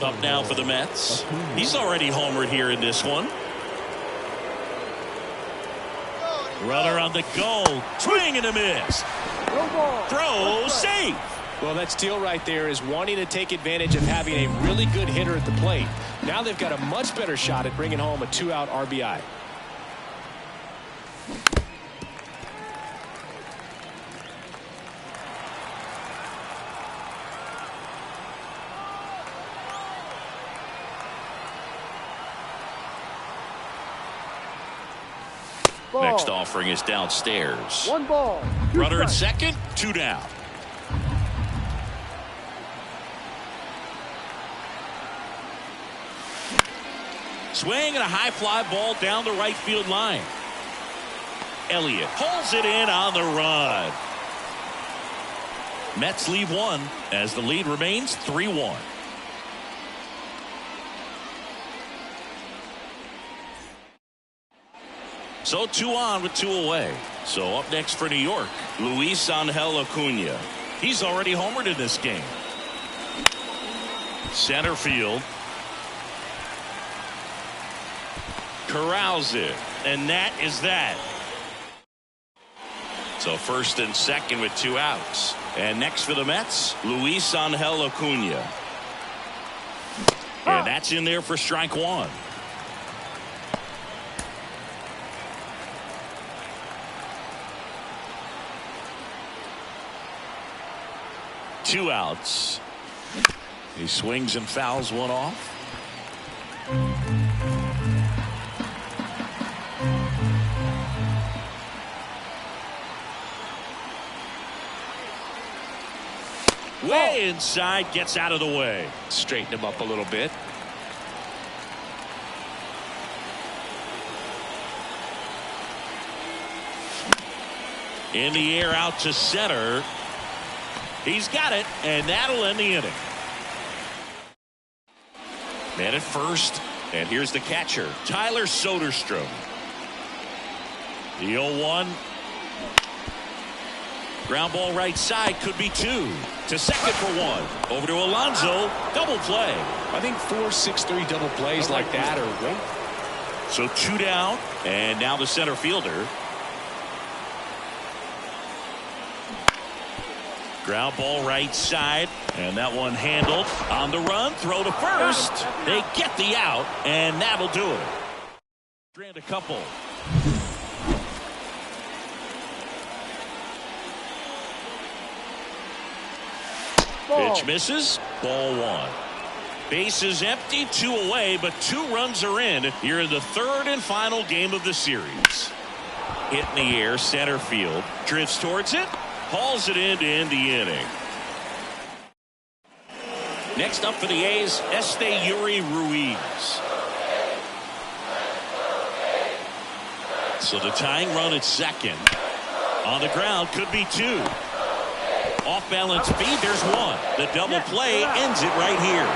Up now for the Mets. He's already homered here in this one. Runner on the goal. Swing and a miss. Throw safe. Well, that steal right there is wanting to take advantage of having a really good hitter at the plate. Now they've got a much better shot at bringing home a 2-out RBI. Next offering is downstairs. 1 ball. Runner at second, 2 down. Swing and a high fly ball down the right field line. Elliott pulls it in on the run. Mets leave 1 as the lead remains 3-1. So 2 on with 2 away. So up next for New York, Luis Angel Acuna. He's already homered in this game. Center field. Corrals it, and that is that. So first and second with 2 outs. And next for the Mets, Luis Angel Acuna. And that's in there for strike 1. Two outs. He swings and fouls one off. Way inside, gets out of the way. Straighten him up a little bit. In the air out to center. He's got it, and that'll end the inning. Man at first, and here's the catcher, Tyler Soderstrom. The 0-1. Ground ball right side, could be 2. To second for 1. Over to Alonso, double play. I think 4-6-3 double plays like that are great. So 2 down, and now the center fielder. Ground ball right side, and that one handled on the run. Throw to first. They get the out, and that'll do it. Strand a couple. Pitch misses. Ball 1. Base is empty, 2 away, but 2 runs are in here in the 3rd and final game of the series. Hit in the air, center field. Drifts towards it. Hauls it in to end the inning. Next up for the A's, Esteury Ruiz. So the tying run at second. On the ground, could be 2. Off balance feed, there's 1. The double play ends it right here.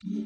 Back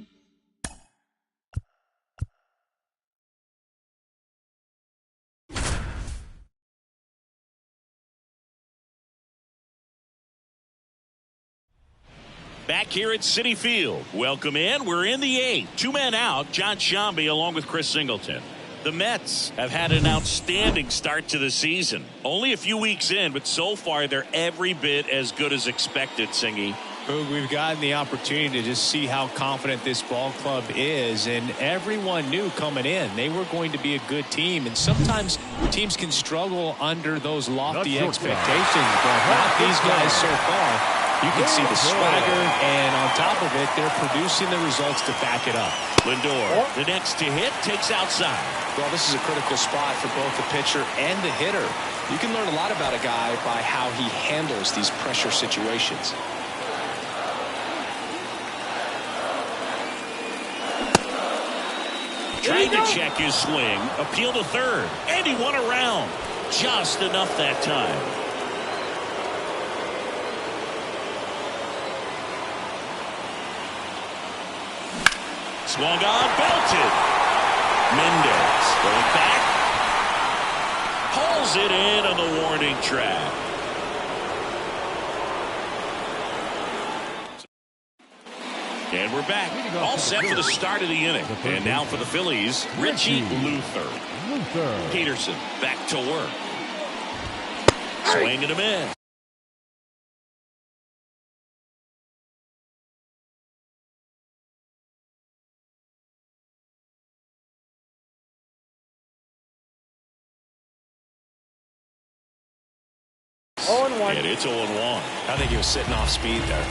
here at Citi Field. Welcome in. We're in the eighth. Two men out. John Sciambi along with Chris Singleton. The Mets have had an outstanding start to the season. Only a few weeks in, but so far they're every bit as good as expected, Singy. We've gotten the opportunity to just see how confident this ball club is, and everyone knew coming in they were going to be a good team, and sometimes teams can struggle under those lofty expectations, but not these guys so far. You can see the swagger, and on top of it, they're producing the results to back it up. Lindor, the next to hit, takes outside. Well, this is a critical spot for both the pitcher and the hitter. You can learn a lot about a guy by how he handles these pressure situations. Trying to check his swing, appeal to third, and he won around. Just enough that time. Swung on, belted. Mendez going back. Pulls it in on the warning track. And we're back. All set for the start of the inning. And now for the Phillies, Richie Luther. Peterson back to work. Swing and a miss. And it's 0-1. I think he was sitting off speed there.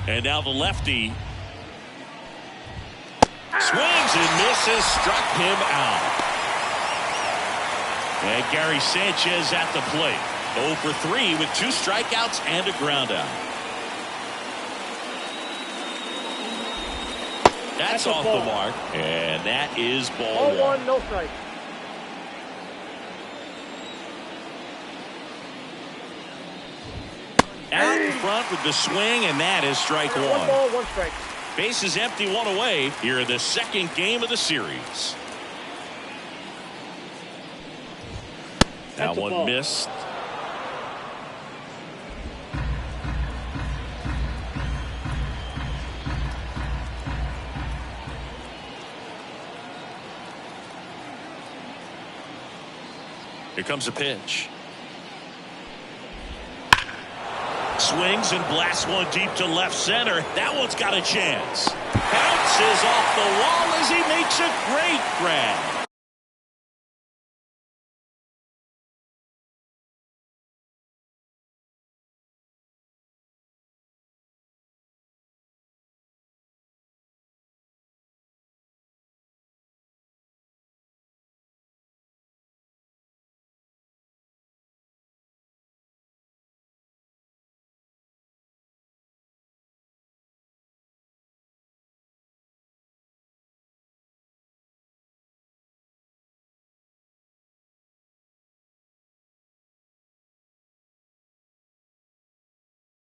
And now the lefty swings and misses, struck him out. And Gary Sanchez at the plate. 0 for 3 with 2 strikeouts and a ground out. That's off the mark, and that is ball one. No strike. Out in front with the swing, and that is strike one. 1 ball, 1 strike. Base is empty, 1 away here in the second game of the series. That one missed. Here comes a pitch. Swings and blasts one deep to left center. That one's got a chance. Bounces off the wall as he makes a great grab.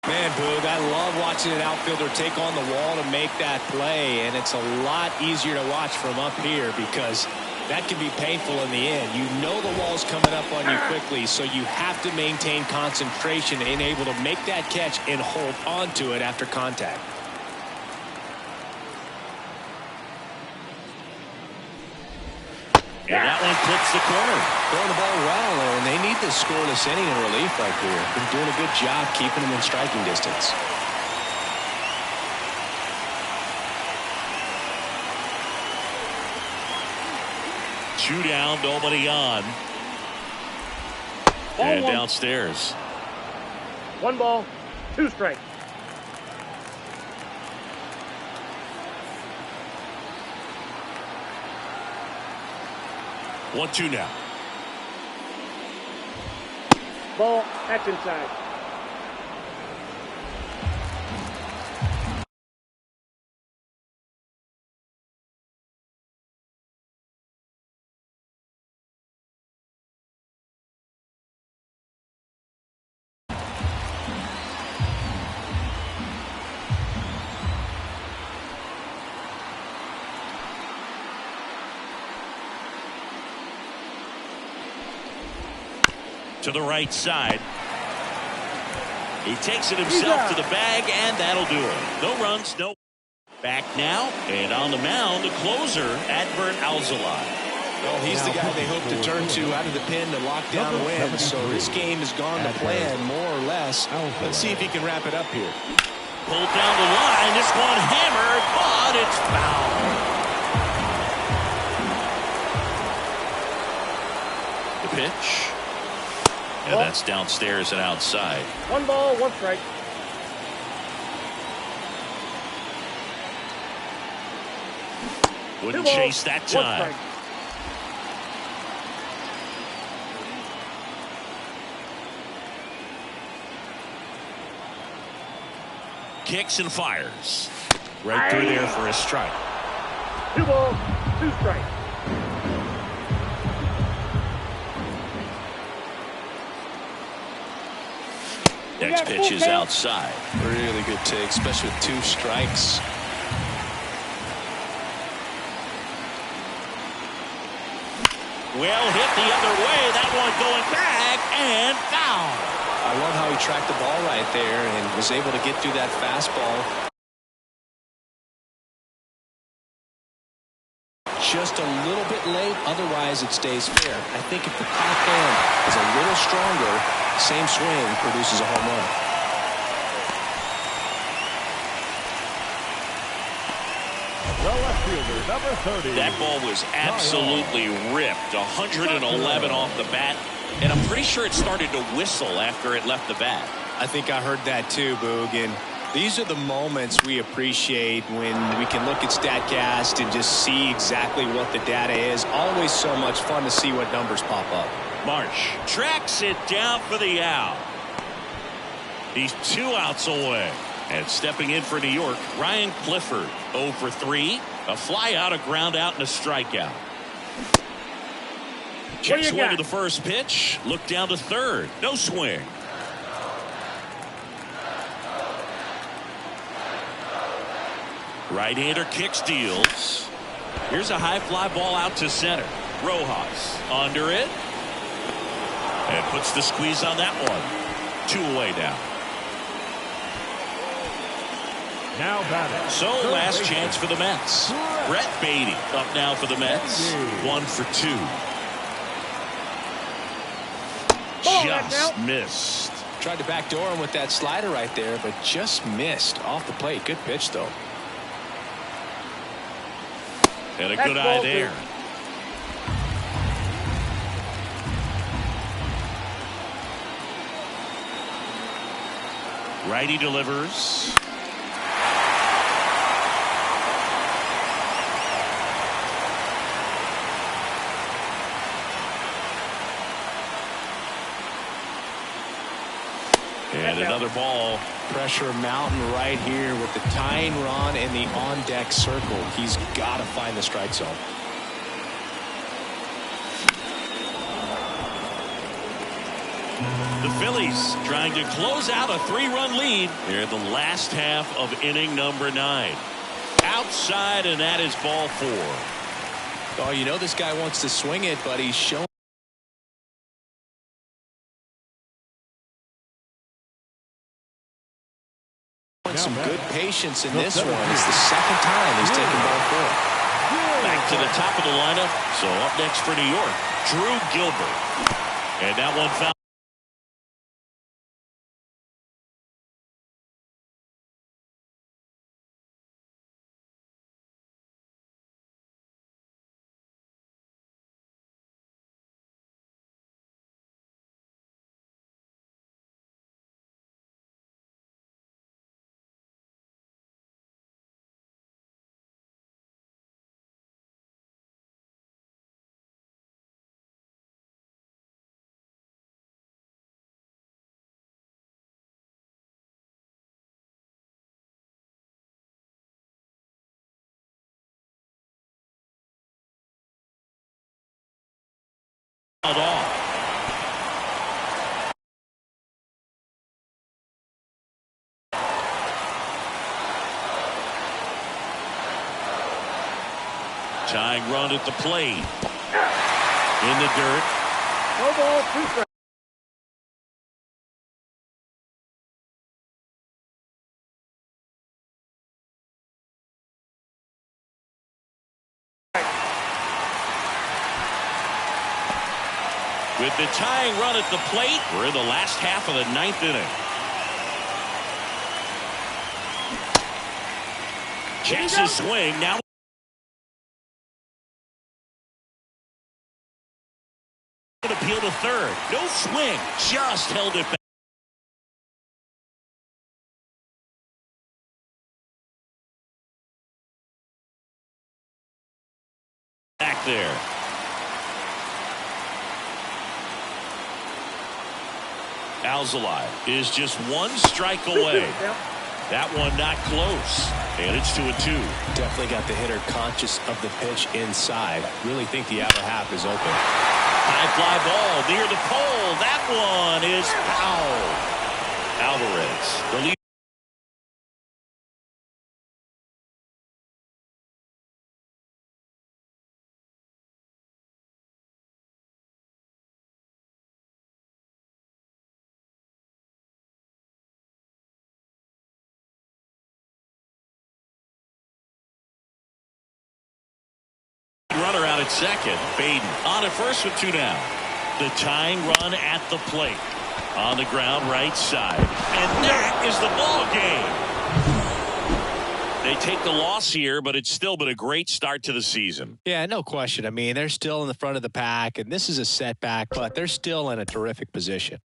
Man, Boog, I love watching an outfielder take on the wall to make that play, and it's a lot easier to watch from up here because that can be painful in the end. You know the wall's coming up on you quickly, so you have to maintain concentration and able to make that catch and hold on to it after contact. And that one clips the corner. Throwing the ball well, and they need this scoreless inning in relief right here. Been doing a good job keeping them in striking distance. Two down, nobody on. And downstairs. 1 ball, 2 strikes. One, two now. Ball, that's inside. to the right side. He takes it himself to the bag, and that'll do it. No runs, no. Back now, and on the mound, the closer, Adbert Alzolay. Well, he's the guy they hope to turn to out of the pen to lock down wins. So this game has gone to plan, more or less. Let's see if he can wrap it up here. Pulled down the line. This one hammered, but it's foul. The pitch. And that's downstairs and outside. 1 ball, 1 strike. Wouldn't chase that time. Kicks and fires. Right through there for a strike. 2 balls, 2 strikes. Next pitch is outside. Really good take, especially with 2 strikes. Well hit the other way. That one going back and foul. I love how he tracked the ball right there and was able to get through that fastball. Just a little bit late, otherwise it stays fair. I think if the top end is a little stronger, same swing produces a home run. The left fielder, number 30. That ball was absolutely ripped. 111 off the bat. And I'm pretty sure it started to whistle after it left the bat. I think I heard that too, Boog. And these are the moments we appreciate when we can look at StatCast and just see exactly what the data is. Always so much fun to see what numbers pop up. Marsh tracks it down for the out. He's 2 outs away. And stepping in for New York, Ryan Clifford, 0 for 3. A fly out, a ground out, and a strikeout. Check swing to the first pitch. Look down to third. No swing. Right-hander kicks, deals. Here's a high fly ball out to center. Rojas under it. And puts the squeeze on that one. 2 away now. Now batting. So last chance for the Mets. Brett Baty up now for the Mets. 1 for 2. Just missed. Tried to backdoor him with that slider right there, but just missed off the plate. Good pitch, though. And a good eye there. Righty delivers. And another ball. Pressure mountain right here with the tying run and the on-deck circle. He's got to find the strike zone. The Phillies trying to close out a 3-run lead. They're in the last half of inning number 9. Outside, and that is ball 4. Oh, you know this guy wants to swing it, but he's showing some good patience in this one. It's the second time he's taken ball 4. Back to the top of the lineup. So up next for New York, Drew Gilbert. And that one foul. Off. Tying run at the plate. In the dirt. No ball, 2 strikes. With the tying run at the plate, we're in the last half of the ninth inning. Checks his swing. Now appeal to third. No swing. Just held it back there. Alzolay is just one strike away. That one not close. And it's 2-2. Definitely got the hitter conscious of the pitch inside. Really think the outer half is open. High fly ball near the pole. That one is foul. Alvarez, the lead. Runner out at second. Baden on at first with 2 down. The tying run at the plate. On the ground right side. And that is the ball game. They take the loss here, but it's still been a great start to the season. Yeah, no question. I mean, they're still in the front of the pack, and this is a setback, but they're still in a terrific position.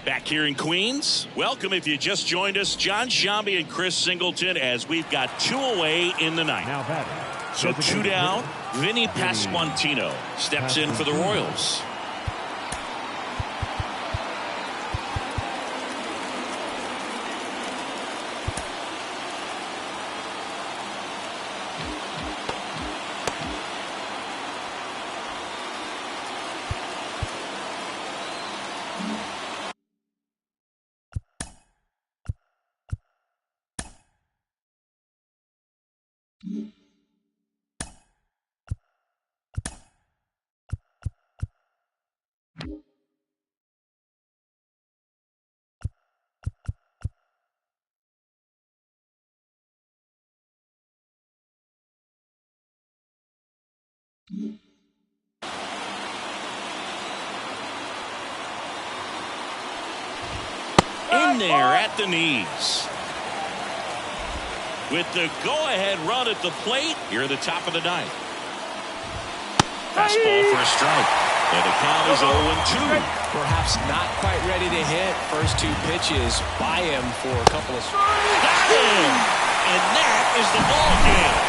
Back here in Queens, welcome if you just joined us, John Sciambi and Chris Singleton, as we've got 2 away in the ninth. Now batting. So 2 down, Vinny Pasquantino steps in for the Royals. In there at the knees. With the go-ahead run at the plate here at the top of the ninth. Fastball for a strike. And the count is 0-2. Perhaps not quite ready to hit. First two pitches by him for a couple of strikes. Got him! And that is the ball game.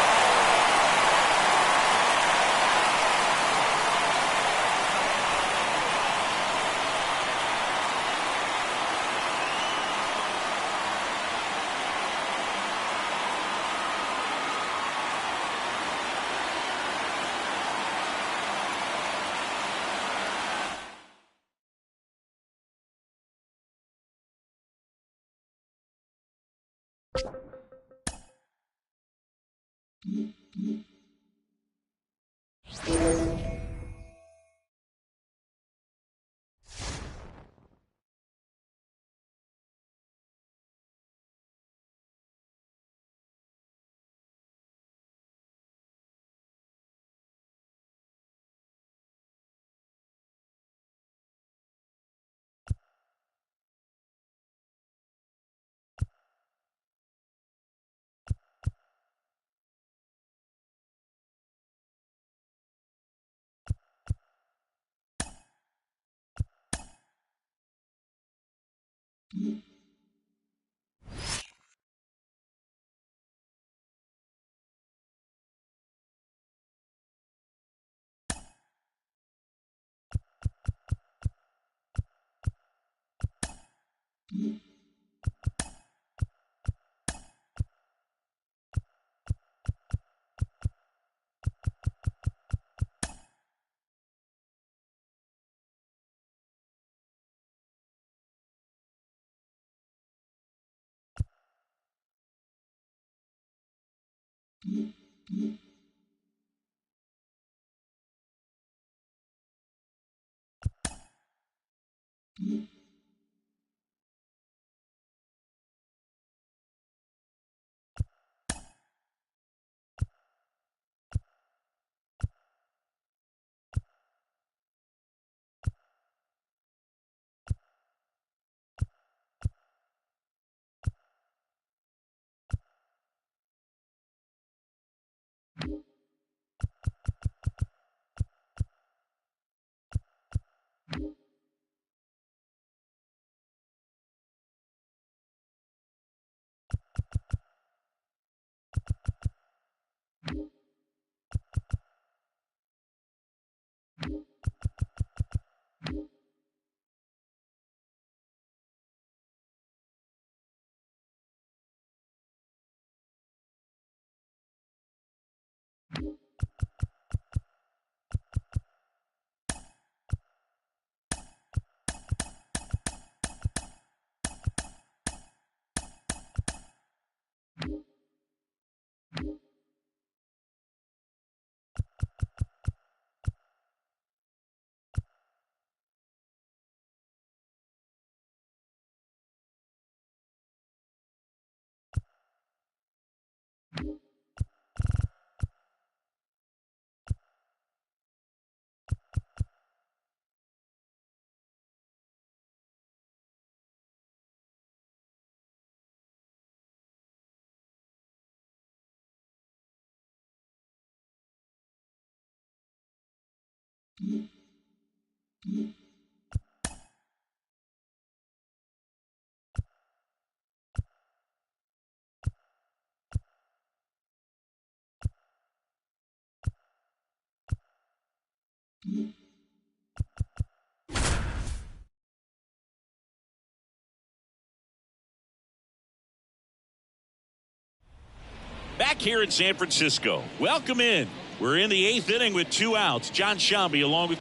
Back here in San Francisco. Welcome in. We're in the 8th inning with 2 outs. John Sciambi along with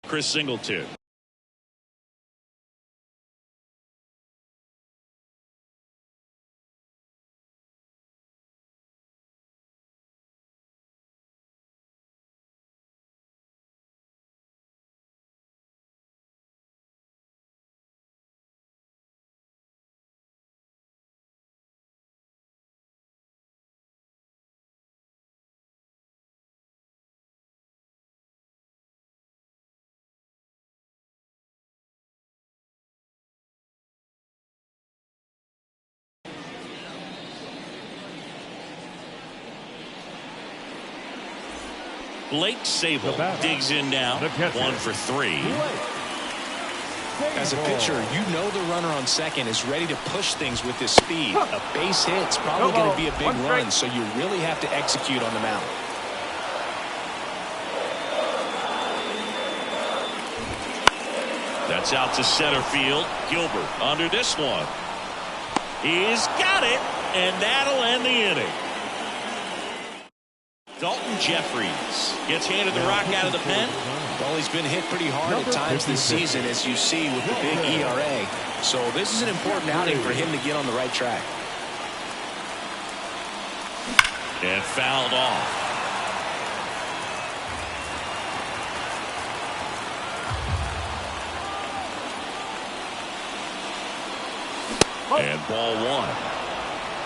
Chris Singleton. Blake Sable digs in now. 1 for 3. As a pitcher, you know the runner on second is ready to push things with his speed. A base hit's probably going to be a big run, so you really have to execute on the mound. That's out to center field. Gilbert under this one. He's got it, and that'll end the inning. Dalton Jeffries gets handed the rock out of the pen. Well, he's been hit pretty hard at times this season, as you see with the big ERA. So this is an important outing for him to get on the right track. And fouled off. And ball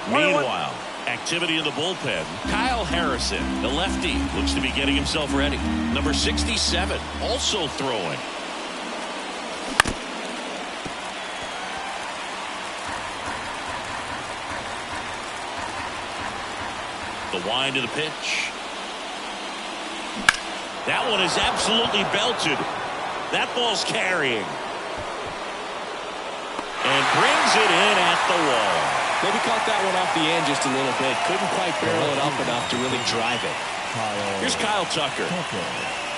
1. Meanwhile, activity in the bullpen. Kyle Harrison, the lefty, looks to be getting himself ready. Number 67, also throwing. The wind of the pitch. That one is absolutely belted. That ball's carrying. And brings it in at the wall. Maybe caught that one off the end just a little bit. Couldn't quite barrel it up enough to really drive it. Here's Kyle Tucker.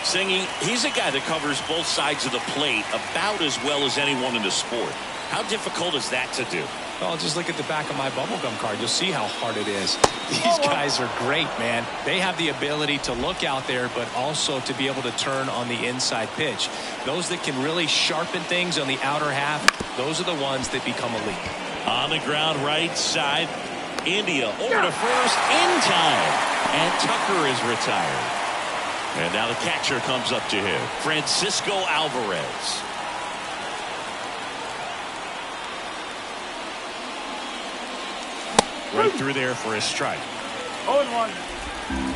Singy, he's a guy that covers both sides of the plate about as well as anyone in the sport. How difficult is that to do? Well, just look at the back of my bubblegum card. You'll see how hard it is. These guys are great, man. They have the ability to look out there, but also to be able to turn on the inside pitch. Those that can really sharpen things on the outer half, those are the ones that become elite. On the ground right side, India over to first in time. And Tucker is retired. And now the catcher comes up to him, Francisco Alvarez. Right through there for a strike. 0-1.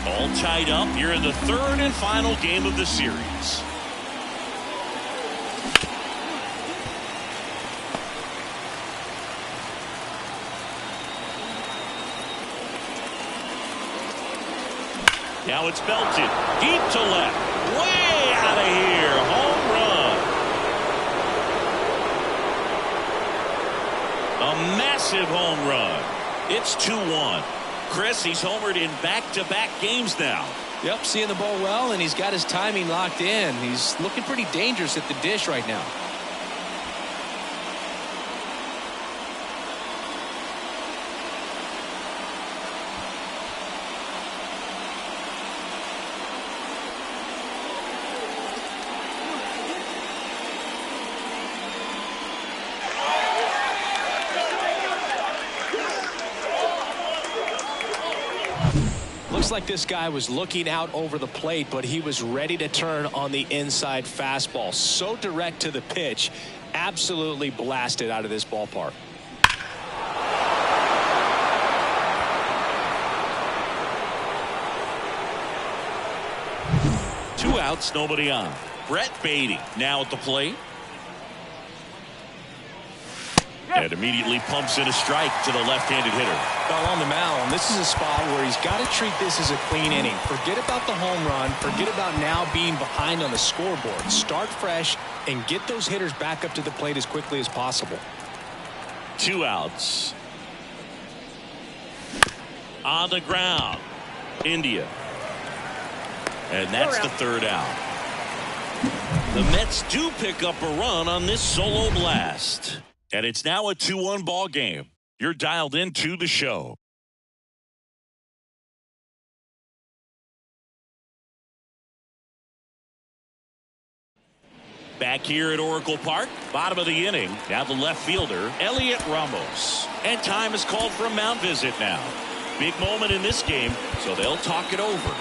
All tied up here in the third and final game of the series. Now it's belted deep to left, way out of here. Home run. A massive home run. It's 2-1. Chris, he's homered in back-to-back games now. Yep, seeing the ball well, and he's got his timing locked in. He's looking pretty dangerous at the dish right now. Looks like this guy was looking out over the plate, but he was ready to turn on the inside fastball. So direct to the pitch, absolutely blasted out of this ballpark. Two outs, nobody on. Brett Beatty now at the plate. And immediately pumps in a strike to the left-handed hitter. Well, on the mound, this is a spot where he's got to treat this as a clean inning. Forget about the home run. Forget about now being behind on the scoreboard. Start fresh and get those hitters back up to the plate as quickly as possible. 2 outs. On the ground, India. And that's the 3rd out. The Mets do pick up a run on this solo blast. And it's now a 2-1 ball game. You're dialed into the show. Back here at Oracle Park, bottom of the inning. Now the left fielder, Elliot Ramos. And time is called for a mound visit now. Big moment in this game, so they'll talk it over.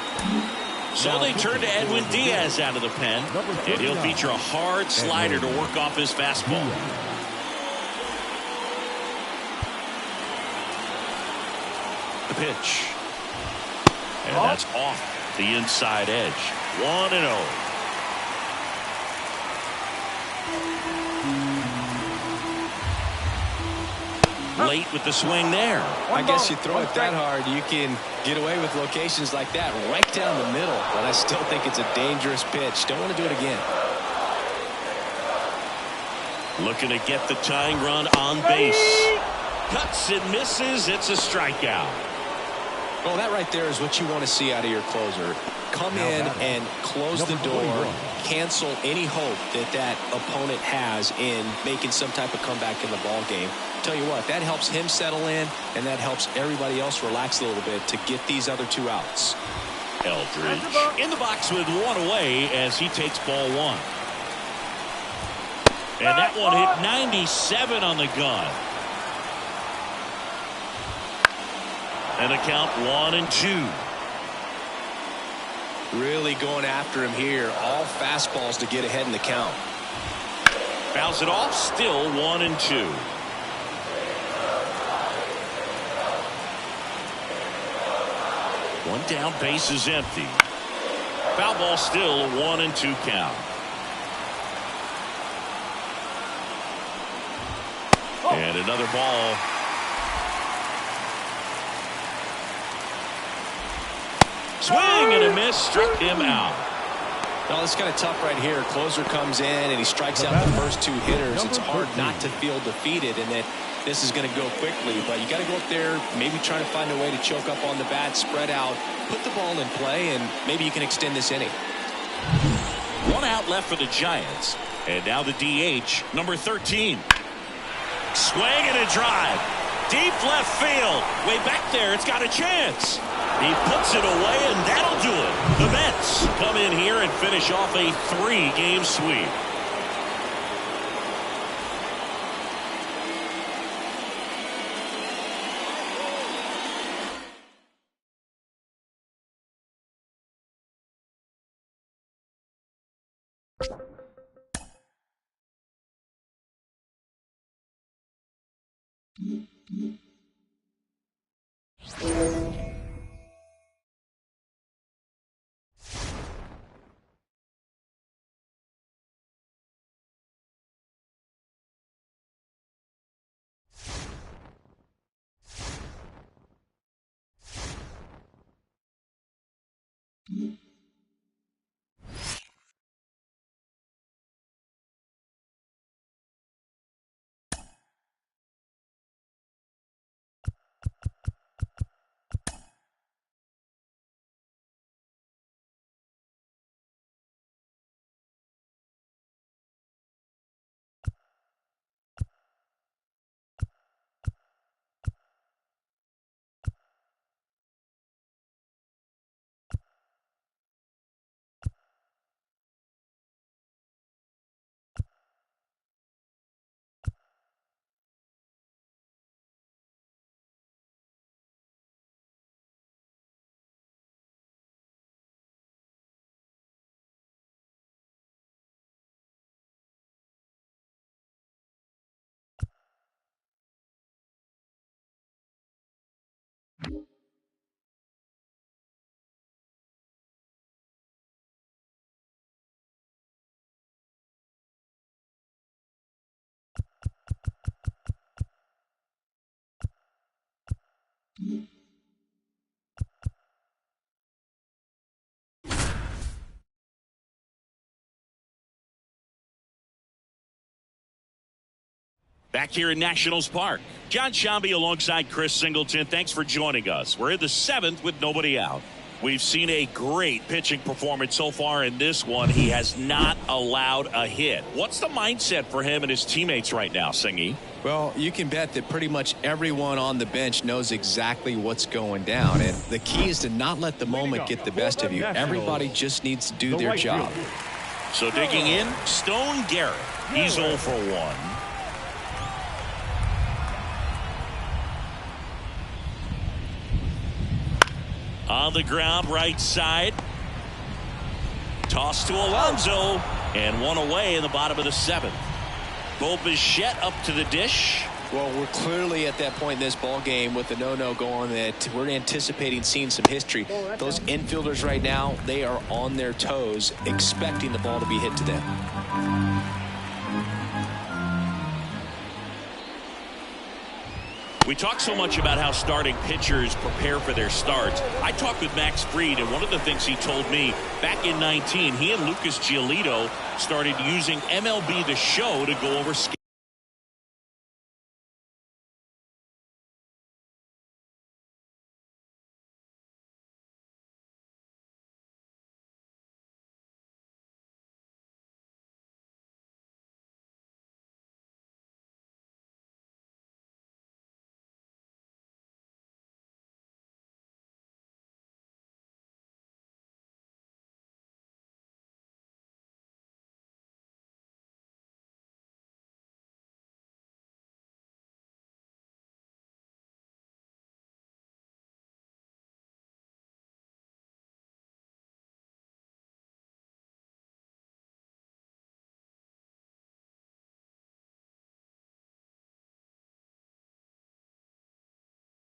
So they turn to Edwin Diaz out of the pen, and he'll feature a hard slider to work off his fastball. The pitch. And that's off the inside edge. 1-0. late with the swing there. I guess you throw it that hard, you can get away with locations like that right down the middle. But I still think it's a dangerous pitch. Don't want to do it again. Looking to get the tying run on base. Cuts and misses. It's a strikeout. Well, that right there is what you want to see out of your closer. Come in and close the door, cancel any hope that opponent has in making some type of comeback in the ball game. Tell you what, that helps him settle in, and that helps everybody else relax a little bit to get these other 2 outs. Eldridge in the box with 1 away as he takes ball 1. And that one hit 97 on the gun. And the count 1-2. Really going after him here. All fastballs to get ahead in the count. Fouls it off. Still 1-2. One down, base is empty. Foul ball, still 1-2 count. And another ball. Swing and a miss, struck him out. Well, it's kind of tough right here. Closer comes in and he strikes out the first 2 hitters. It's hard not to feel defeated and that this is going to go quickly. But you got to go up there, maybe try to find a way to choke up on the bat, spread out, put the ball in play, and maybe you can extend this inning. 1 out left for the Giants. And now the DH, number 13. Swing and a drive. Deep left field. Way back there. It's got a chance. He puts it away, and that'll do it. The Mets come in here and finish off a 3-game sweep. Back here in Nationals Park, John Sciambi alongside Chris Singleton. Thanks for joining us. We're in the 7th with nobody out. We've seen a great pitching performance so far in this one. He has not allowed a hit. What's the mindset for him and his teammates right now, Singy? Well, you can bet that pretty much everyone on the bench knows exactly what's going down. And the key is to not let the moment get the best of you. Everybody just needs to do their job. So digging in, Stone Garrett. He's 0 for 1. On the ground, right side. Toss to Alonso. And 1 away in the bottom of the 7th. Bo Bichette up to the dish. Well, we're clearly at that point in this ball game with the no-no going that we're anticipating seeing some history. Those infielders right now, they are on their toes, expecting the ball to be hit to them. We talk so much about how starting pitchers prepare for their starts. I talked with Max Fried, and one of the things he told me back in 19, he and Lucas Giolito started using MLB The Show to go over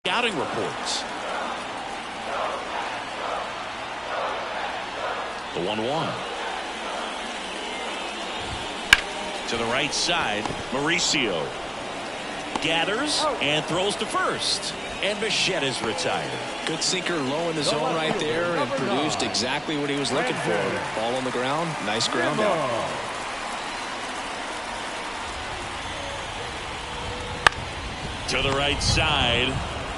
scouting reports. The 1-1. To the right side, Mauricio gathers and throws to first. And Bichette is retired. Good sinker low in the zone right there and produced exactly what he was looking for. Ball on the ground. Nice ground out. To the right side.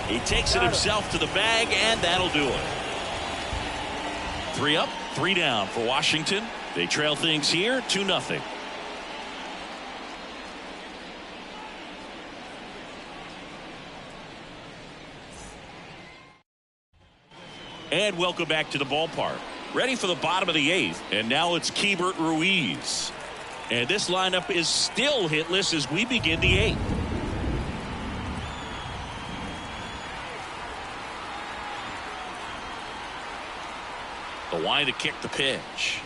He takes it himself to the bag, and that'll do it. 3 up, 3 down for Washington. They trail things here 2-0. And welcome back to the ballpark. Ready for the bottom of the 8th, and now it's Keibert Ruiz. And this lineup is still hitless as we begin the 8th. The line to kick the pitch.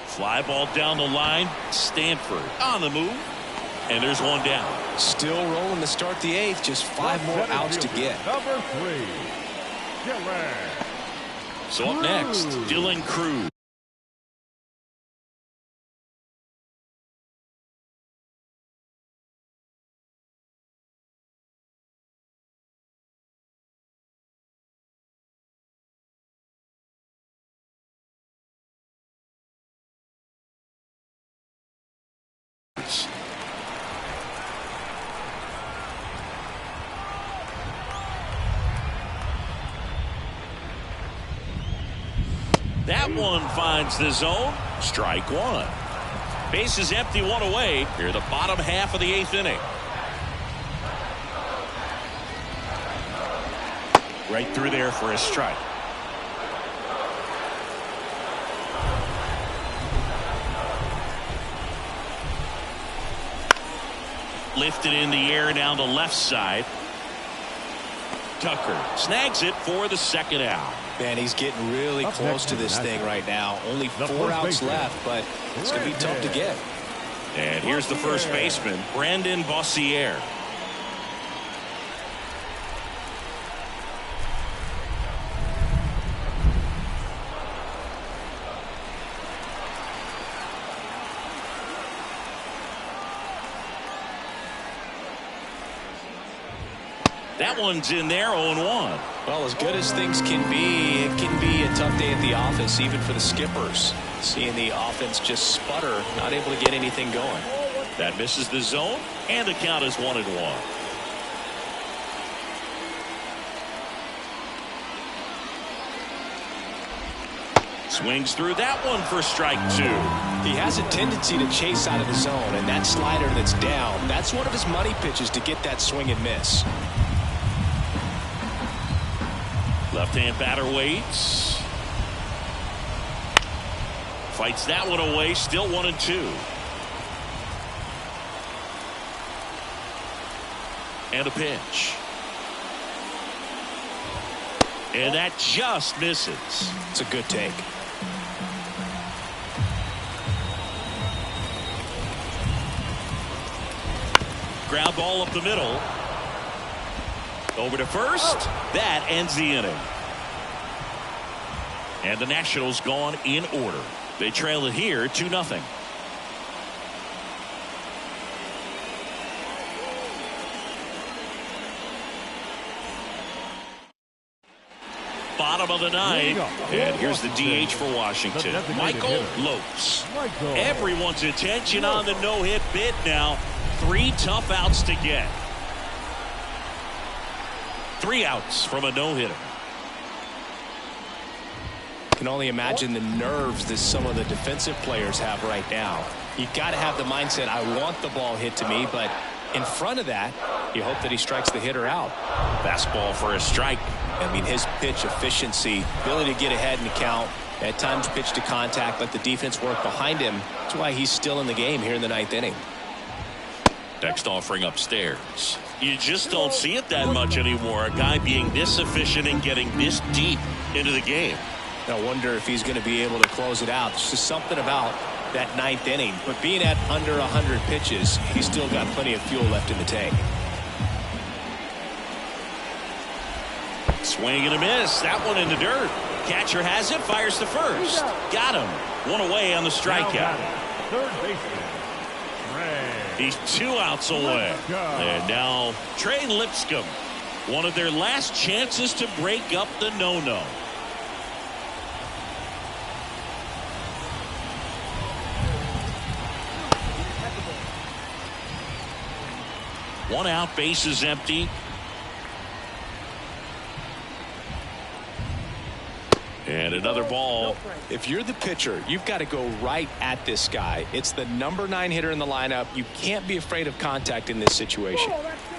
Fly ball down the line. Stanford on the move. And there's one down. Still rolling to start the 8th. Just 5 more outs to get. Number 3, Dylan. So up next, Dylan Crews. That one finds the zone. Strike 1. Base is empty, 1 away. Here, the bottom half of the 8th inning. Right through there for a strike. Lifted in the air down the left side. Tucker snags it for the 2nd out. Man, he's getting really close to this thing right now. Only 4 outs left, but it's going to be tough to get. And here's the first baseman, Brandon Bossier. That one's in there, 0-1. Well, as good as things can be, it can be a tough day at the office, even for the skippers. Seeing the offense just sputter, not able to get anything going. That misses the zone, and the count is 1-1. Swings through that one for strike 2. He has a tendency to chase out of the zone, and that slider that's down, that's one of his money pitches to get that swing and miss. Left-hand batter waits. Fights that one away. Still 1-2. And a pitch. And that just misses. It's a good take. Ground ball up the middle. Over to first. That ends the inning. And the Nationals gone in order. They trail it here 2-0. bottom of the ninth. And here's the DH for Washington, Michael Lopes. Everyone's attention on the no-hit bid now. 3 tough outs to get. 3 outs from a no-hitter. Can only imagine the nerves that some of the defensive players have right now. You've got to have the mindset, I want the ball hit to me, but in front of that, you hope that he strikes the hitter out. Fastball for a strike. I mean, his pitch efficiency, ability to get ahead in the count, at times pitch to contact, let the defense work behind him. That's why he's still in the game here in the 9th inning. Next offering upstairs. You just don't see it that much anymore. A guy being this efficient and getting this deep into the game. I wonder if he's going to be able to close it out. There's just something about that 9th inning. But being at under 100 pitches, he's still got plenty of fuel left in the tank. Swing and a miss. That one in the dirt. Catcher has it. Fires to first. Got him. 1 away on the strikeout. Third baseman. He's 2 outs away. And now Trey Lipscomb. One of their last chances to break up the no-no. One out, base is empty. And another ball. If you're the pitcher, you've got to go right at this guy. It's the number 9 hitter in the lineup. You can't be afraid of contact in this situation.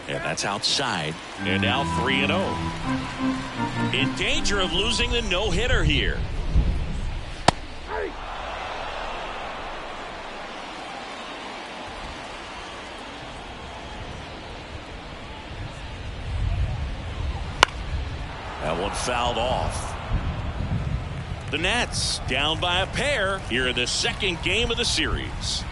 And that's outside. And now 3-0. In danger of losing the no-hitter here. That one fouled off. The Nats down by a pair here in the 2nd game of the series.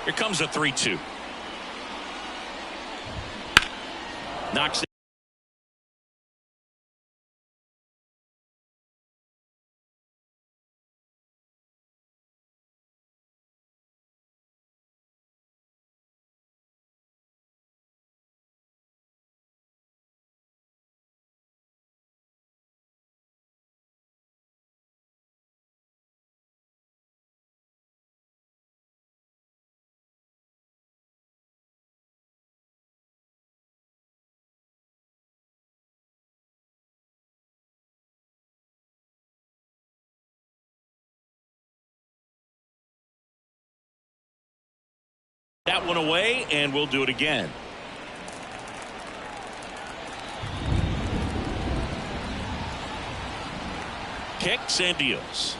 Here comes a 3-2. Knocks it. That one away, and we'll do it again. Kicks and deals.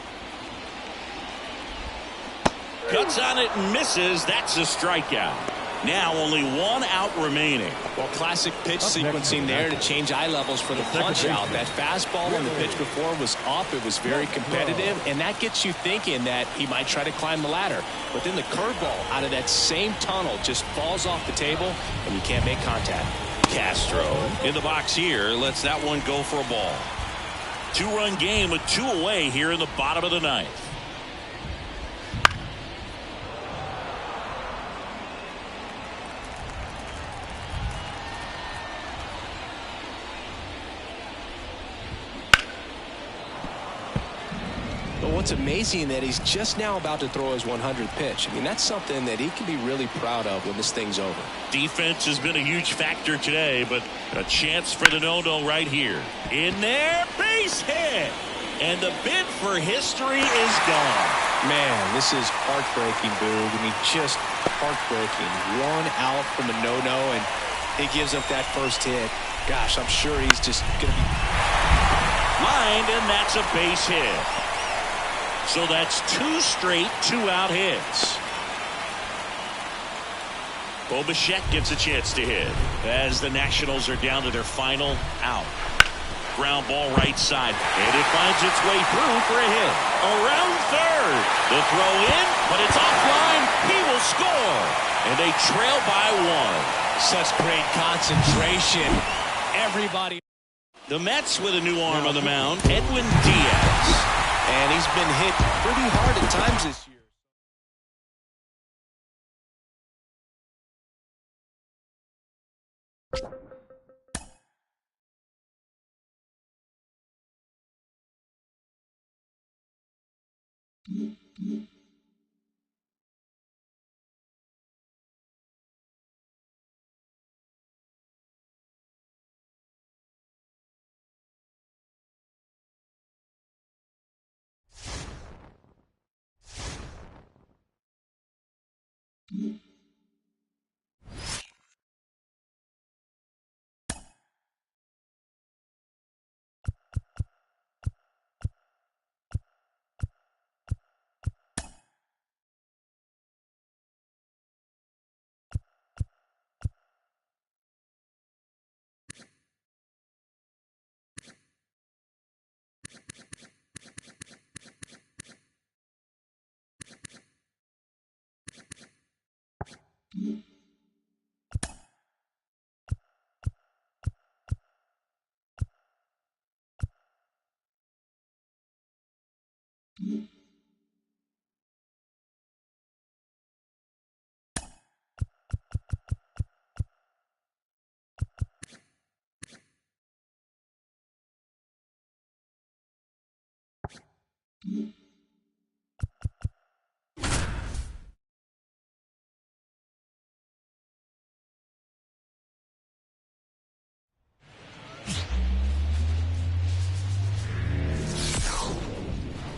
Cuts on it and misses. That's a strikeout. Now only 1 out remaining. Well, classic pitch sequencing there to change eye levels for the punch out. That fastball on the pitch before was up. It was very competitive, and that gets you thinking that he might try to climb the ladder. But then the curveball out of that same tunnel just falls off the table, and you can't make contact. Castro in the box here lets that one go for a ball. 2-run game with 2 away here in the bottom of the 9th. What's amazing that he's just now about to throw his 100th pitch. I mean, that's something that he can be really proud of when this thing's over. Defense has been a huge factor today, but a chance for the no-no right here. In there, base hit. And the bid for history is gone. Man, this is heartbreaking, Boog. I mean, just heartbreaking. 1 out from a no-no, and he gives up that first hit. Gosh, I'm sure he's just going to be lined, and that's a base hit. So that's 2 straight 2-out hits. Bo Bichette gets a chance to hit as the Nationals are down to their final out. Ground ball right side, and it finds its way through for a hit. Around third. The throw in, but it's offline. He will score. And they trail by 1. Such great concentration. Everybody. The Mets with a new arm on the mound, Edwin Diaz. And he's been hit pretty hard at times this year.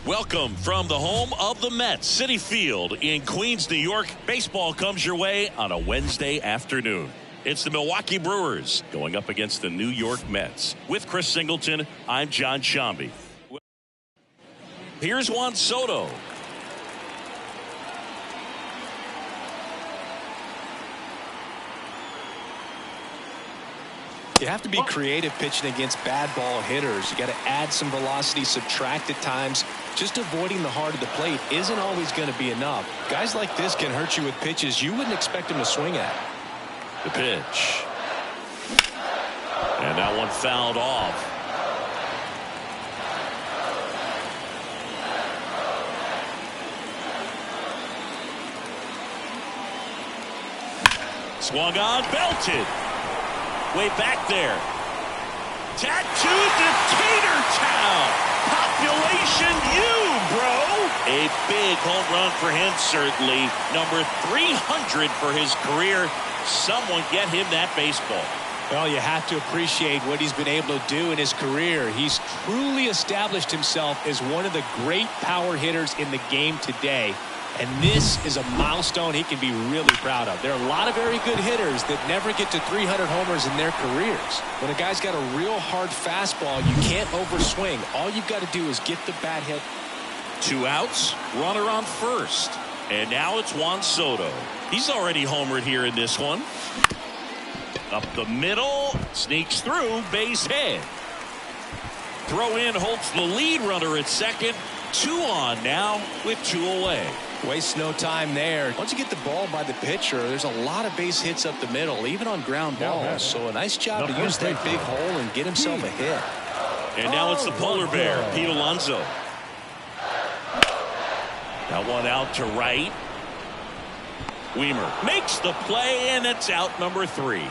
Welcome from the home of the Mets, Citi Field in Queens, New York. Baseball comes your way on a Wednesday afternoon. It's the Milwaukee Brewers going up against the New York Mets. With Chris Singleton, I'm John Shambi. Here's Juan Soto. You have to be creative pitching against bad ball hitters. You got to add some velocity, subtract at times. Just avoiding the heart of the plate isn't always going to be enough. Guys like this can hurt you with pitches you wouldn't expect them to swing at. The pitch. And that one fouled off. Swung on, belted. Way back there. Tattooed to Tater Town. Population U, bro. A big home run for him, certainly. Number 300 for his career. Someone get him that baseball. Well, you have to appreciate what he's been able to do in his career. He's truly established himself as one of the great power hitters in the game today. And this is a milestone he can be really proud of. There are a lot of very good hitters that never get to 300 homers in their careers. When a guy's got a real hard fastball, you can't overswing. All you've got to do is get the bat hit. 2 outs, runner on first. And now it's Juan Soto. He's already homered here in this one. Up the middle, sneaks through, base hit. Throw in, holds the lead runner at second. 2 on now with 2 away. Waste no time there. Once you get the ball by the pitcher, there's a lot of base hits up the middle, even on ground balls. So a nice job to use that big hole and get himself a hit. And now it's the polar bear, Pete Alonso. That one out to right. Weimer makes the play, and it's out number 3.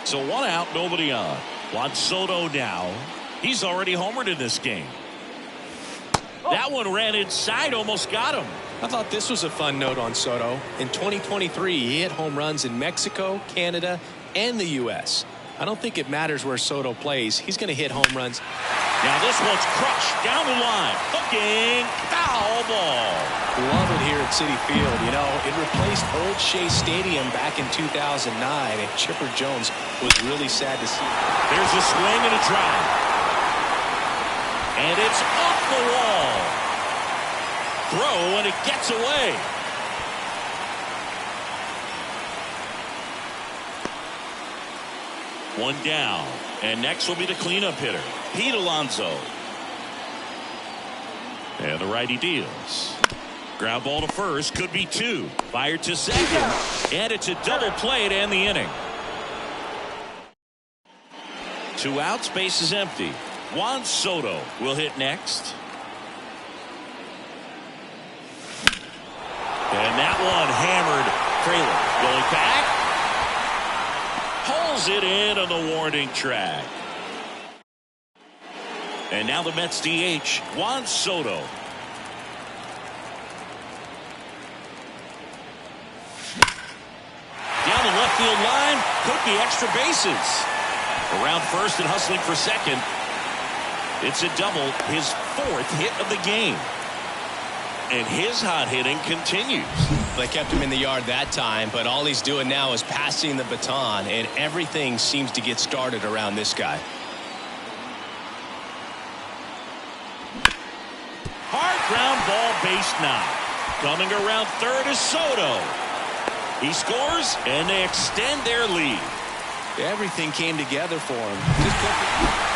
So 1 out, nobody on. Juan Soto now. He's already homered in this game. That one ran inside, almost got him. I thought this was a fun note on Soto. In 2023, he hit home runs in Mexico, Canada, and the U.S. I don't think it matters where Soto plays. He's going to hit home runs. Now this one's crushed down the line. Hooking, foul ball. Love it here at Citi Field. You know, it replaced Old Shea Stadium back in 2009, and Chipper Jones was really sad to see. There's a swing and a drive. And it's off the wall. Throw, and it gets away. One down. And next will be the cleanup hitter, Pete Alonso. And the righty deals. Ground ball to first, could be 2. Fired to second. And it's a double play to end the inning. 2 outs, base is empty. Juan Soto will hit next. And that one hammered. Fraley going back. Pulls it in on the warning track. And now the Mets DH, Juan Soto. Down the left field line, could be extra bases. Around first and hustling for second. It's a double, his 4th hit of the game. And his hot hitting continues. They kept him in the yard that time, but all he's doing now is passing the baton, and everything seems to get started around this guy. Hard ground ball, base 9. Coming around third is Soto. He scores, and they extend their lead. Everything came together for him.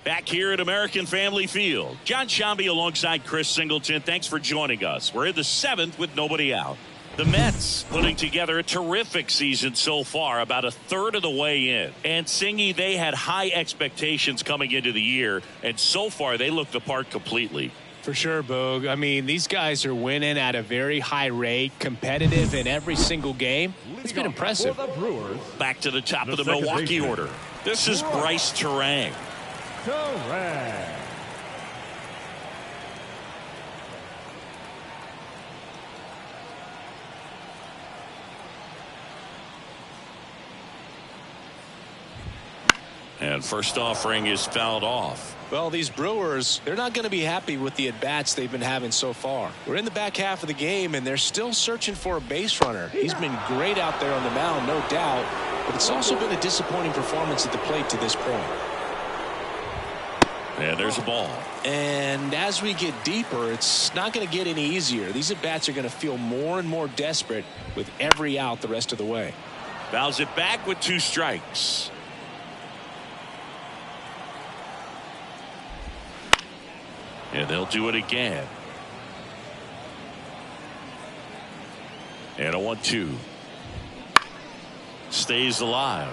Back here at American Family Field, John Shambi alongside Chris Singleton. Thanks for joining us. We're in the 7th with nobody out. The Mets putting together a terrific season so far, about a third of the way in. And Singy, they had high expectations coming into the year, and so far they look the part completely. For sure, Boog. I mean, these guys are winning at a very high rate, competitive in every single game. It's been impressive. Back to the top of the Milwaukee order. This is Bryce Turang. And first offering is fouled off. Well, these Brewers, they're not going to be happy with the at-bats they've been having so far. We're in the back half of the game, and they're still searching for a base runner. He's been great out there on the mound, no doubt, but it's also been a disappointing performance at the plate to this point. And there's a ball. And as we get deeper, it's not going to get any easier. These at-bats are going to feel more and more desperate with every out the rest of the way. Fouls it back with 2 strikes. And they'll do it again. And a 1-2. Stays alive.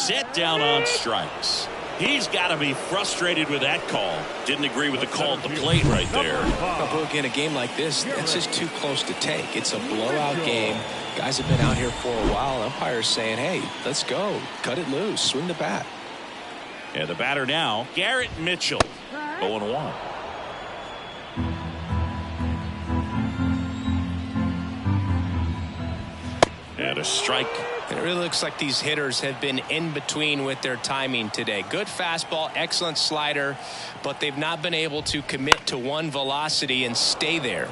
Set down on strikes. He's got to be frustrated with that call. Didn't agree with the call at the plate right there. Well, again, a game like this, that's just too close to take. It's a blowout game. Guys have been out here for a while. Umpire's saying, hey, let's go. Cut it loose. Swing the bat. And the batter now, Garrett Mitchell. 0-1. And a strike. And it really looks like these hitters have been in between with their timing today. Good fastball, excellent slider, but they've not been able to commit to one velocity and stay there.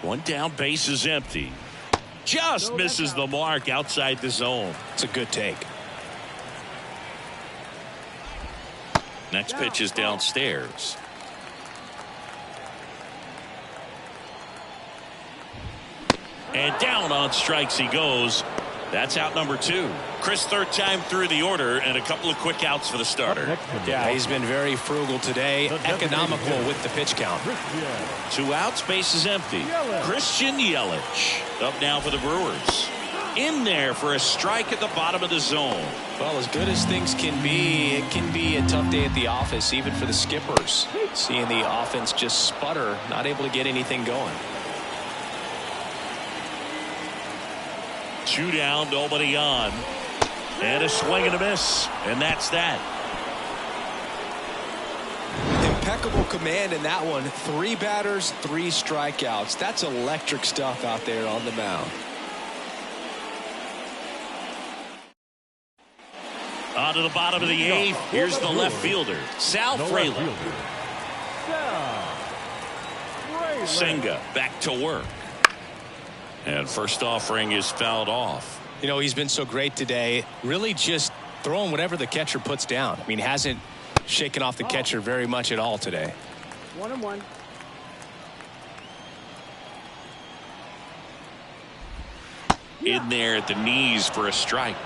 One down, base is empty. Just misses the mark outside the zone. It's a good take. Next pitch is downstairs. And down on strikes he goes. That's out number 2. Chris, third time through the order, and a couple of quick outs for the starter. Yeah, he's been very frugal today, economical with the pitch count. 2 outs, base is empty. Christian Yelich up now for the Brewers. In there for a strike at the bottom of the zone. Well, as good as things can be, it can be a tough day at the office, even for the skippers. Seeing the offense just sputter, not able to get anything going. 2 down, nobody on. And a swing and a miss. And that's that. Impeccable command in that one. 3 batters, 3 strikeouts. That's electric stuff out there on the mound. On to the bottom of the 8th. Here's the left fielder, Sal Frelick. Senga back to work. And first offering is fouled off. You know, he's been so great today. Really just throwing whatever the catcher puts down. I mean, hasn't shaken off the catcher very much at all today. 1-1. In there at the knees for a strike.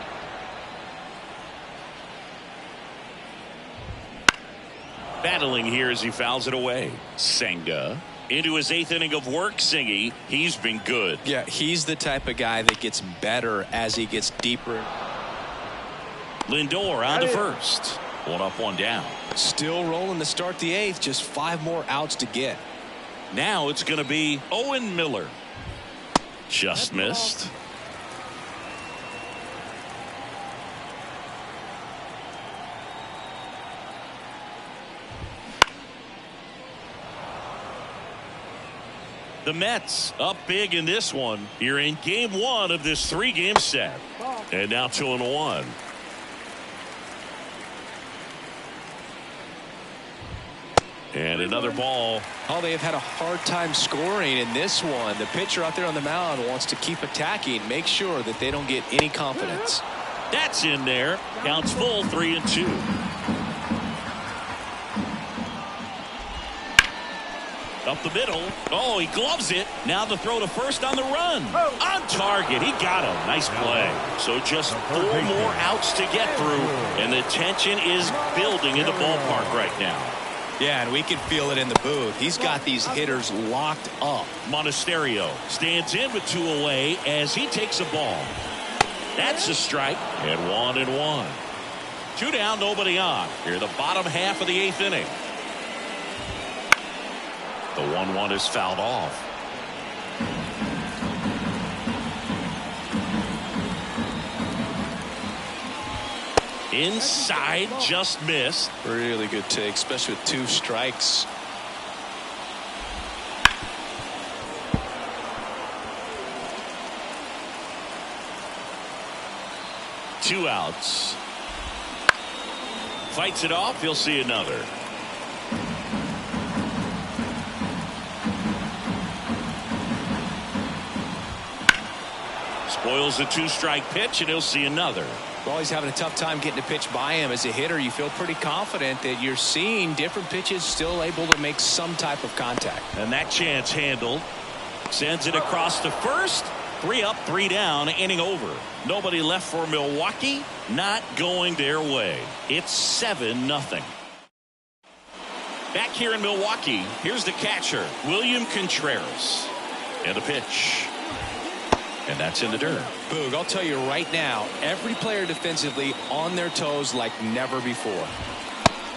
Battling here as he fouls it away. Senga into his 8th inning of work. Singy, he's been good. Yeah, he's the type of guy that gets better as he gets deeper. Lindor on to first. 1 up, 1 down. Still rolling to start the 8th. Just 5 more outs to get. Now it's going to be Owen Miller. Just missed. The Mets up big in this one. You're in game 1 of this 3-game set. And now 2-1. And another ball. Oh, they have had a hard time scoring in this one. The pitcher out there on the mound wants to keep attacking, make sure that they don't get any confidence. That's in there. Counts full, 3-2. Up the middle. Oh, he gloves it. Now the throw to first on the run. On target. He got him. Nice play. So just 4 more outs to get through. And the tension is building in the ballpark right now. Yeah, and we can feel it in the booth. He's got these hitters locked up. Monasterio stands in with 2 away as he takes a ball. That's a strike. And 1-1. 2 down, nobody on. Here the bottom half of the 8th inning. The 1-1 is fouled off. Inside, just missed. Really good take, especially with 2 strikes. Two outs. Fights it off. He'll see another. Spoils the 2-strike pitch, and he'll see another. Well, he's having a tough time getting a pitch by him. As a hitter, you feel pretty confident that you're seeing different pitches still able to make some type of contact. And that chance handled. Sends it across to first. 3 up, 3 down, inning over. Nobody left for Milwaukee. Not going their way. It's 7-0. Back here in Milwaukee, here's the catcher, William Contreras. And a pitch. And that's in the dirt. Boog, I'll tell you right now, every player defensively on their toes like never before.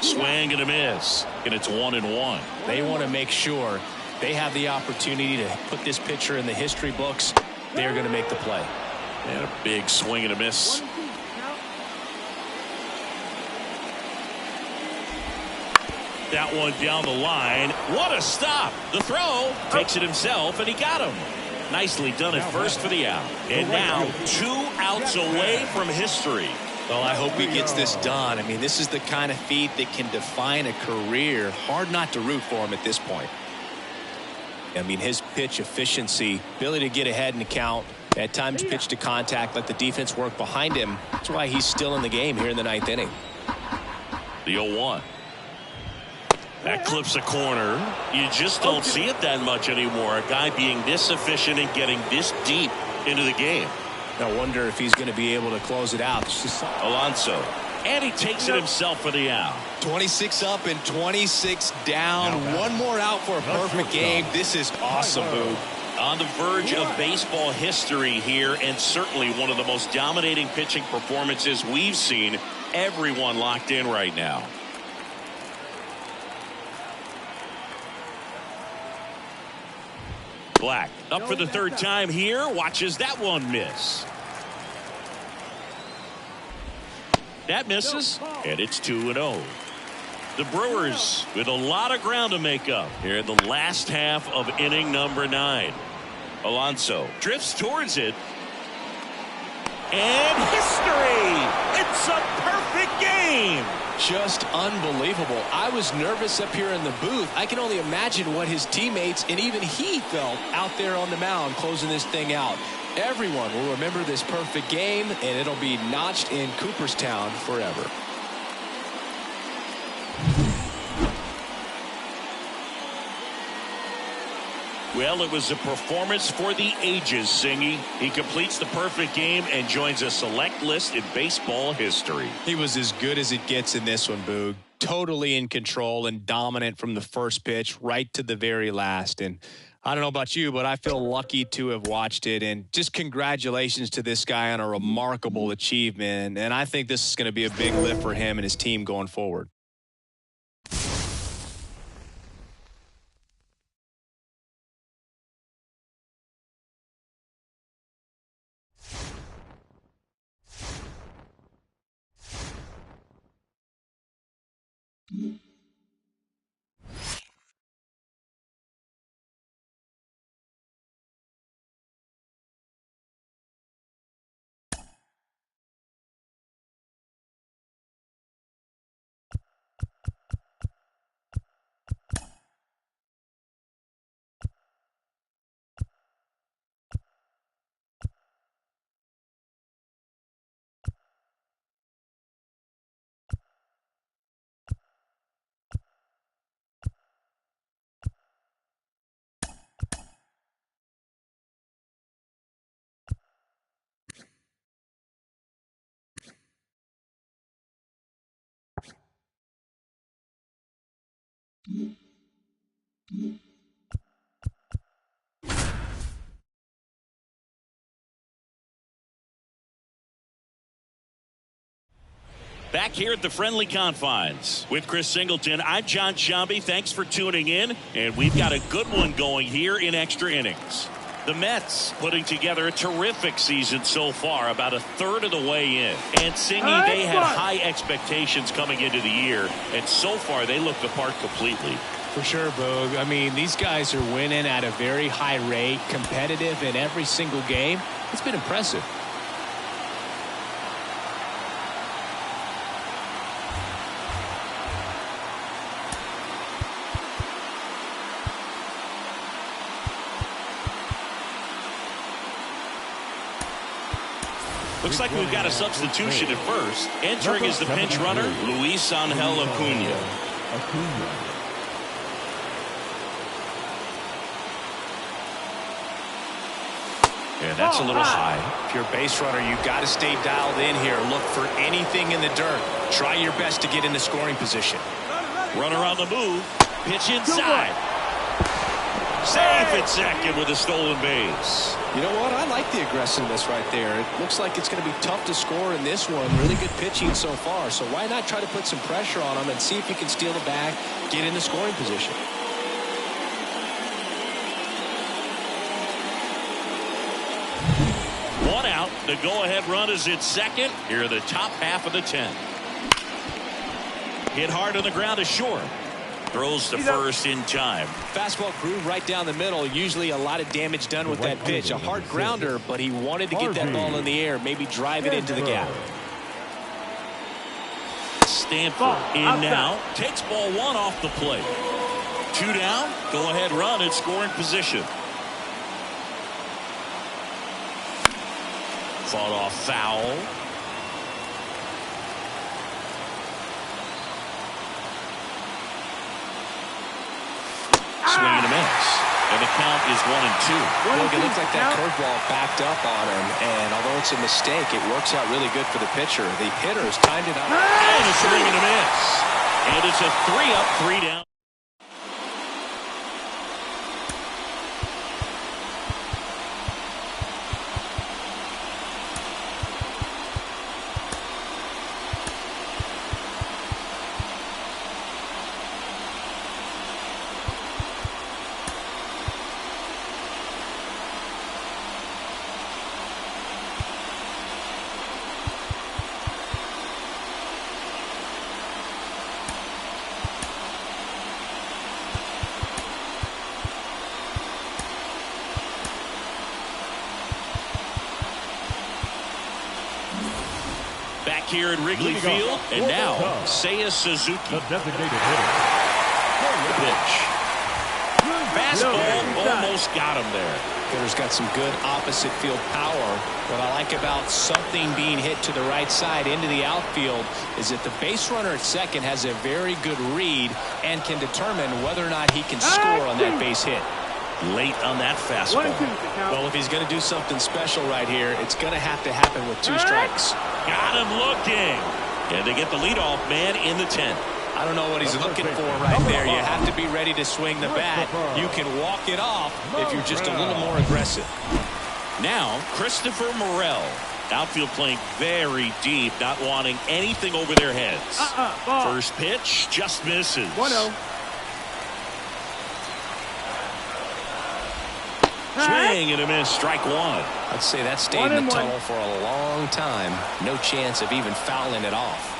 Swing and a miss. And it's 1-1. They want to make sure they have the opportunity to put this pitcher in the history books. They're going to make the play. And a big swing and a miss. That one down the line. What a stop. The throw takes it himself, and he got him. Nicely done at first for the out. And now 2 outs away from history. Well, I hope he gets this done. I mean, this is the kind of feat that can define a career. Hard not to root for him at this point. I mean, his pitch efficiency, ability to get ahead in the count, at times pitch to contact, let the defense work behind him. That's why he's still in the game here in the 9th inning. The 0-1. That clips a corner. You just don't see it that much anymore. A guy being this efficient and getting this deep into the game. I wonder if he's going to be able to close it out. Alonso. And he takes it himself for the out. 26 up and 26 down. One more out for a perfect game. This is awesome, Boog. On the verge of baseball history here, and certainly one of the most dominating pitching performances we've seen. Everyone locked in right now. Black up for the 3rd time here. Watches that one miss. That misses, and it's 2-0. The Brewers with a lot of ground to make up here in the last half of inning number 9. Alonso drifts towards it. And history! It's a perfect game! Just unbelievable. I was nervous up here in the booth. I can only imagine what his teammates and even he felt out there on the mound closing this thing out. Everyone will remember this perfect game, and it'll be notched in Cooperstown forever. Well, it was a performance for the ages, Singy. He completes the perfect game and joins a select list in baseball history. He was as good as it gets in this one, Boog. Totally in control and dominant from the first pitch right to the very last. And I don't know about you, but I feel lucky to have watched it. And just congratulations to this guy on a remarkable achievement. And I think this is going to be a big lift for him and his team going forward. Back here at the friendly confines with Chris Singleton, I'm John Sciambi. Thanks for tuning in, and we've got a good one going here in extra innings. The Mets putting together a terrific season so far, about a third of the way in. And Singy, they had high expectations coming into the year, and so far they look the part completely. For sure, Boog. I mean, these guys are winning at a very high rate, competitive in every single game. It's been impressive. Looks like we've got a substitution at first. Entering is the pinch runner, Luis Angel Acuna. And that's a little high. If you're a base runner, you've got to stay dialed in here. Look for anything in the dirt. Try your best to get in the scoring position. Runner on the move. Pitch inside. Safe at second with a stolen base. You know what? I like the aggressiveness right there. It looks like it's going to be tough to score in this one. Really good pitching so far. So why not try to put some pressure on him and see if he can steal the bag, get into scoring position. One out. The go-ahead run is at second. Here are the top half of the 10th. Hit hard on the ground is short. Throws to first in time. Fastball groove right down the middle. Usually a lot of damage done with that pitch. A hard grounder, but he wanted to get that ball in the air, maybe drive it into the gap. Stanford in now. Takes ball one off the plate. 2 down. Go-ahead run in scoring position. Fought off foul. Swing and a miss. And the count is 1-2. Look, it looks like that curveball backed up on him, and although it's a mistake, it works out really good for the pitcher. The hitter's timed it out. And a swing and a miss. And it's a 3-up, 3 down. Back here at Wrigley Field, and now Seiya Suzuki. The designated hitter. Pitch. Fastball almost got him there. Hitter's got some good opposite field power. What I like about something being hit to the right side into the outfield is that the base runner at second has a very good read and can determine whether or not he can score on that base hit. Late on that fastball. Well, if he's going to do something special right here, it's going to have to happen with 2 strikes. Got him looking. And they get the leadoff man in the 10th. I don't know what he's looking for right there. You have to be ready to swing the bat. You can walk it off if you're just a little more aggressive. Now, Christopher Morel. Outfield playing very deep, not wanting anything over their heads. First pitch, just misses. 1-0. Swing and a miss, strike one. I'd say that stayed in the tunnel for a long time. No chance of even fouling it off.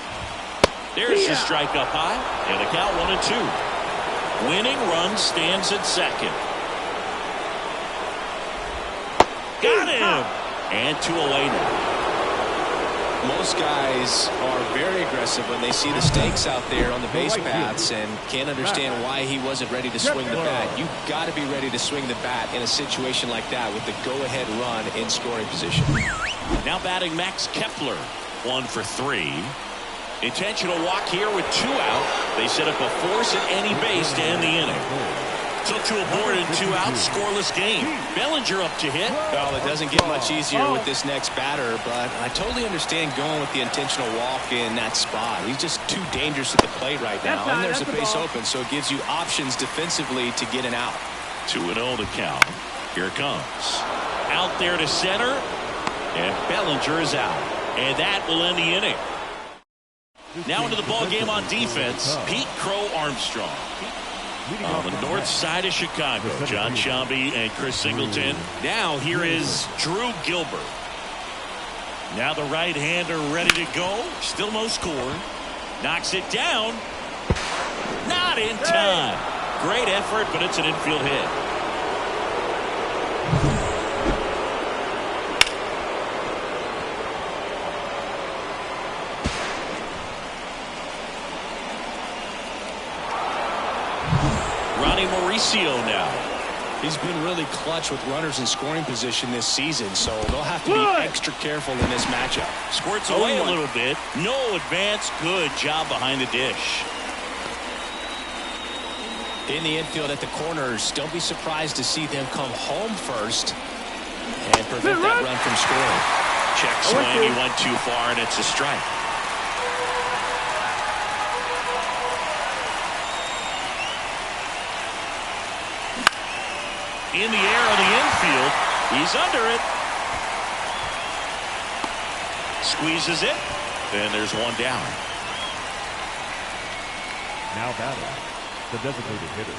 There's the strike up high, and the count 1-2. Winning run stands at second. Got him! And 2 away now. Most guys are very aggressive when they see the stakes out there on the base paths and can't understand why he wasn't ready to swing the bat. You've got to be ready to swing the bat in a situation like that with the go-ahead run in scoring position. Now batting Max Kepler, 1 for 3. Intentional walk here with 2 out. They set up a force at any base to end the inning. Took 2 aboard and 2 out, scoreless game. Bellinger up to hit. Well, it doesn't get much easier with this next batter, but I totally understand going with the intentional walk in that spot. He's just too dangerous at the plate right now, and there's a base open, so it gives you options defensively to get an out. 2-0 to count. Here it comes. Out there to center, and Bellinger is out. And that will end the inning. Now into the ball game on defense, Pete Crow Armstrong. On the north side of Chicago, John Sciambi and Chris Singleton. Now here is Drew Gilbert. Now the right-hander ready to go. Still no score. Knocks it down. Not in time. Great effort, but it's an infield hit. Mauricio now. He's been really clutch with runners in scoring position this season, so they'll have to be extra careful in this matchup. Squirts away a little bit. No advance. Good job behind the dish. In the infield at the corners, don't be surprised to see them come home first and prevent that run from scoring. Check swing. He went too far, and it's a strike. in the air on the infield. He's under it. Squeezes it. And there's one down. Now batting, the designated hitter,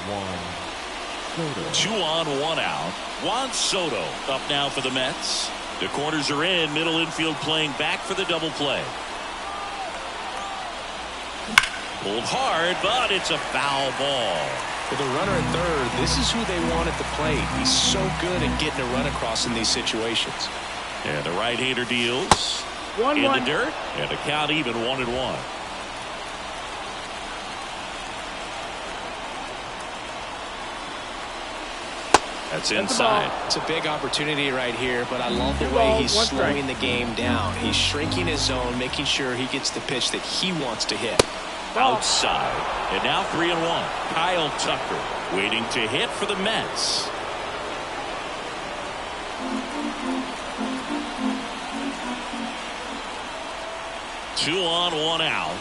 Juan Soto. 2 on, 1 out. Juan Soto up now for the Mets. The corners are in. Middle infield playing back for the double play. Pulled hard, but it's a foul ball. For the runner at third, this is who they want at the plate. He's so good at getting a run across in these situations. And the right-hander deals. 1-1. In the dirt. And the count even 1-1. That's inside. It's a big opportunity right here, but I love the way he's slowing the game down. He's shrinking his zone, making sure he gets the pitch that he wants to hit. Outside. And now 3-1. Kyle Tucker waiting to hit for the Mets. Two on, 1 out.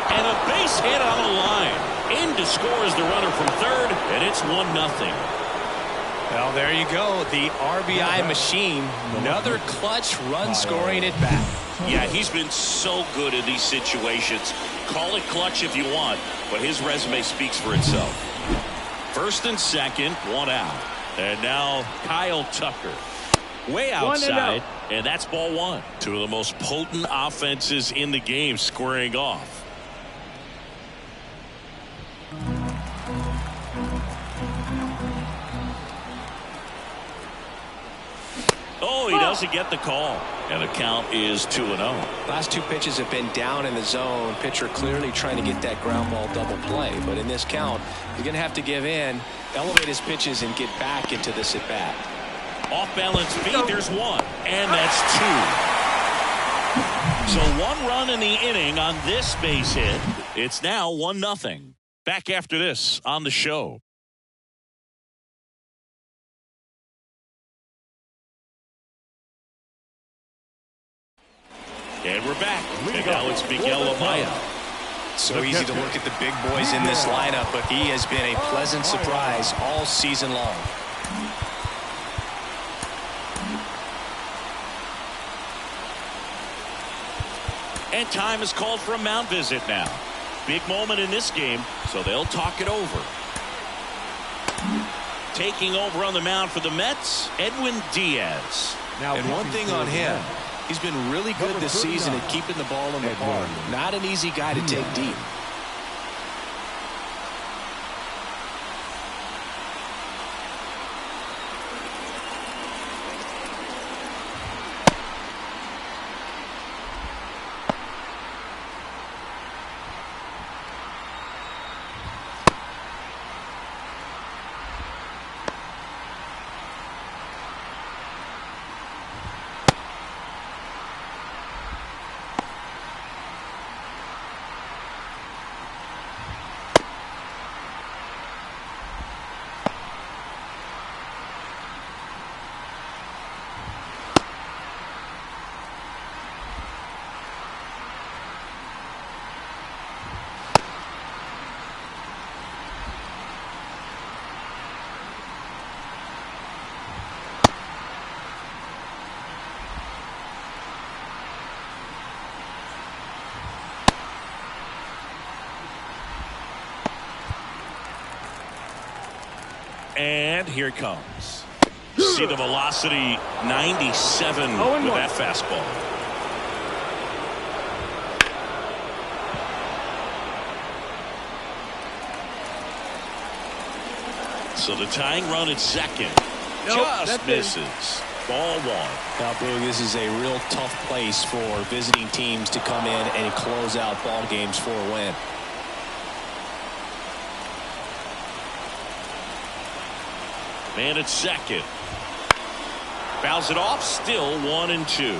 And a base hit on the line. In to score is the runner from third, and it's 1-0. Well, there you go. The RBI machine. Another clutch run scoring at bat. Yeah, he's been so good in these situations. Call it clutch if you want, but his resume speaks for itself. First and second, 1 out. And now Kyle Tucker. Way outside, and that's ball 1. Two of the most potent offenses in the game squaring off. Oh, he doesn't get the call. And the count is 2-0. Last 2 pitches have been down in the zone. Pitcher clearly trying to get that ground ball double play. But in this count, he's going to have to give in, elevate his pitches, and get back into this at bat. Off balance feet, there's 1. And that's 2. So 1 run in the inning on this base hit. It's now 1-0. Back after this on the show. And we're back. And now it's Miguel Amaya. So easy to look at the big boys in this lineup, but he has been a pleasant surprise all season long. And time is called for a mound visit now. Big moment in this game, so they'll talk it over. Taking over on the mound for the Mets, Edwin Diaz. And one thing on him, he's been really good this season at keeping the ball in the park. Not an easy guy to take deep. And here it comes. See the velocity, 97 with that fastball. So the tying run at second just misses. Ball 1. Now, Boog, this is a real tough place for visiting teams to come in and close out ball games for a win. Man at second. Fouls it off, still 1-2.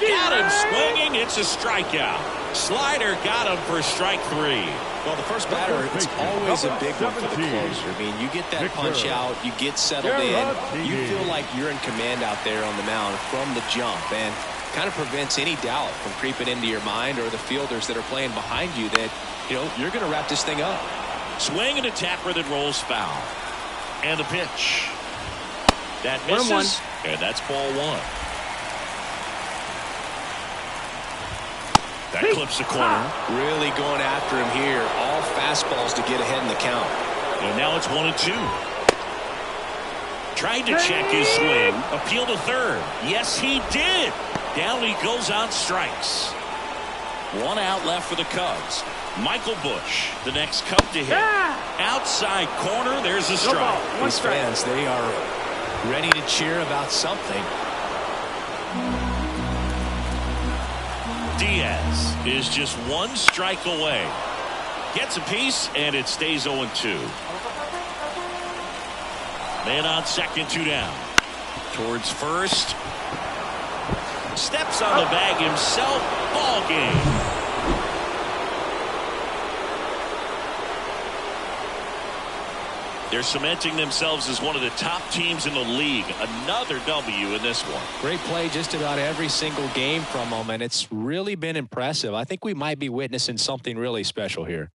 Got him swinging, it's a strikeout. Slider got him for strike 3. Well, the first batter, it's always a big one for the closer. I mean, you get that punch out, you get settled in, you feel like you're in command out there on the mound from the jump. And kind of prevents any doubt from creeping into your mind or the fielders that are playing behind you that, you're going to wrap this thing up. Swing and a tapper that rolls foul. And the pitch. That misses. And that's ball one. That clips the corner. Really going after him here. All fastballs to get ahead in the count. And now it's 1-2. Tried to check his swing. Appeal to third. Yes, he did. Down he goes on strikes. One out left for the Cubs. Michael Busch, the next Cub to hit. Outside corner, there's a strike. These fans, they are ready to cheer about something. Diaz is just one strike away. Gets a piece, and it stays 0-2. Man on second, 2 down. Towards first. Steps on the bag himself. Ball game. They're cementing themselves as one of the top teams in the league. Another W in this one. Great play just about every single game from them, and it's really been impressive. I think we might be witnessing something really special here.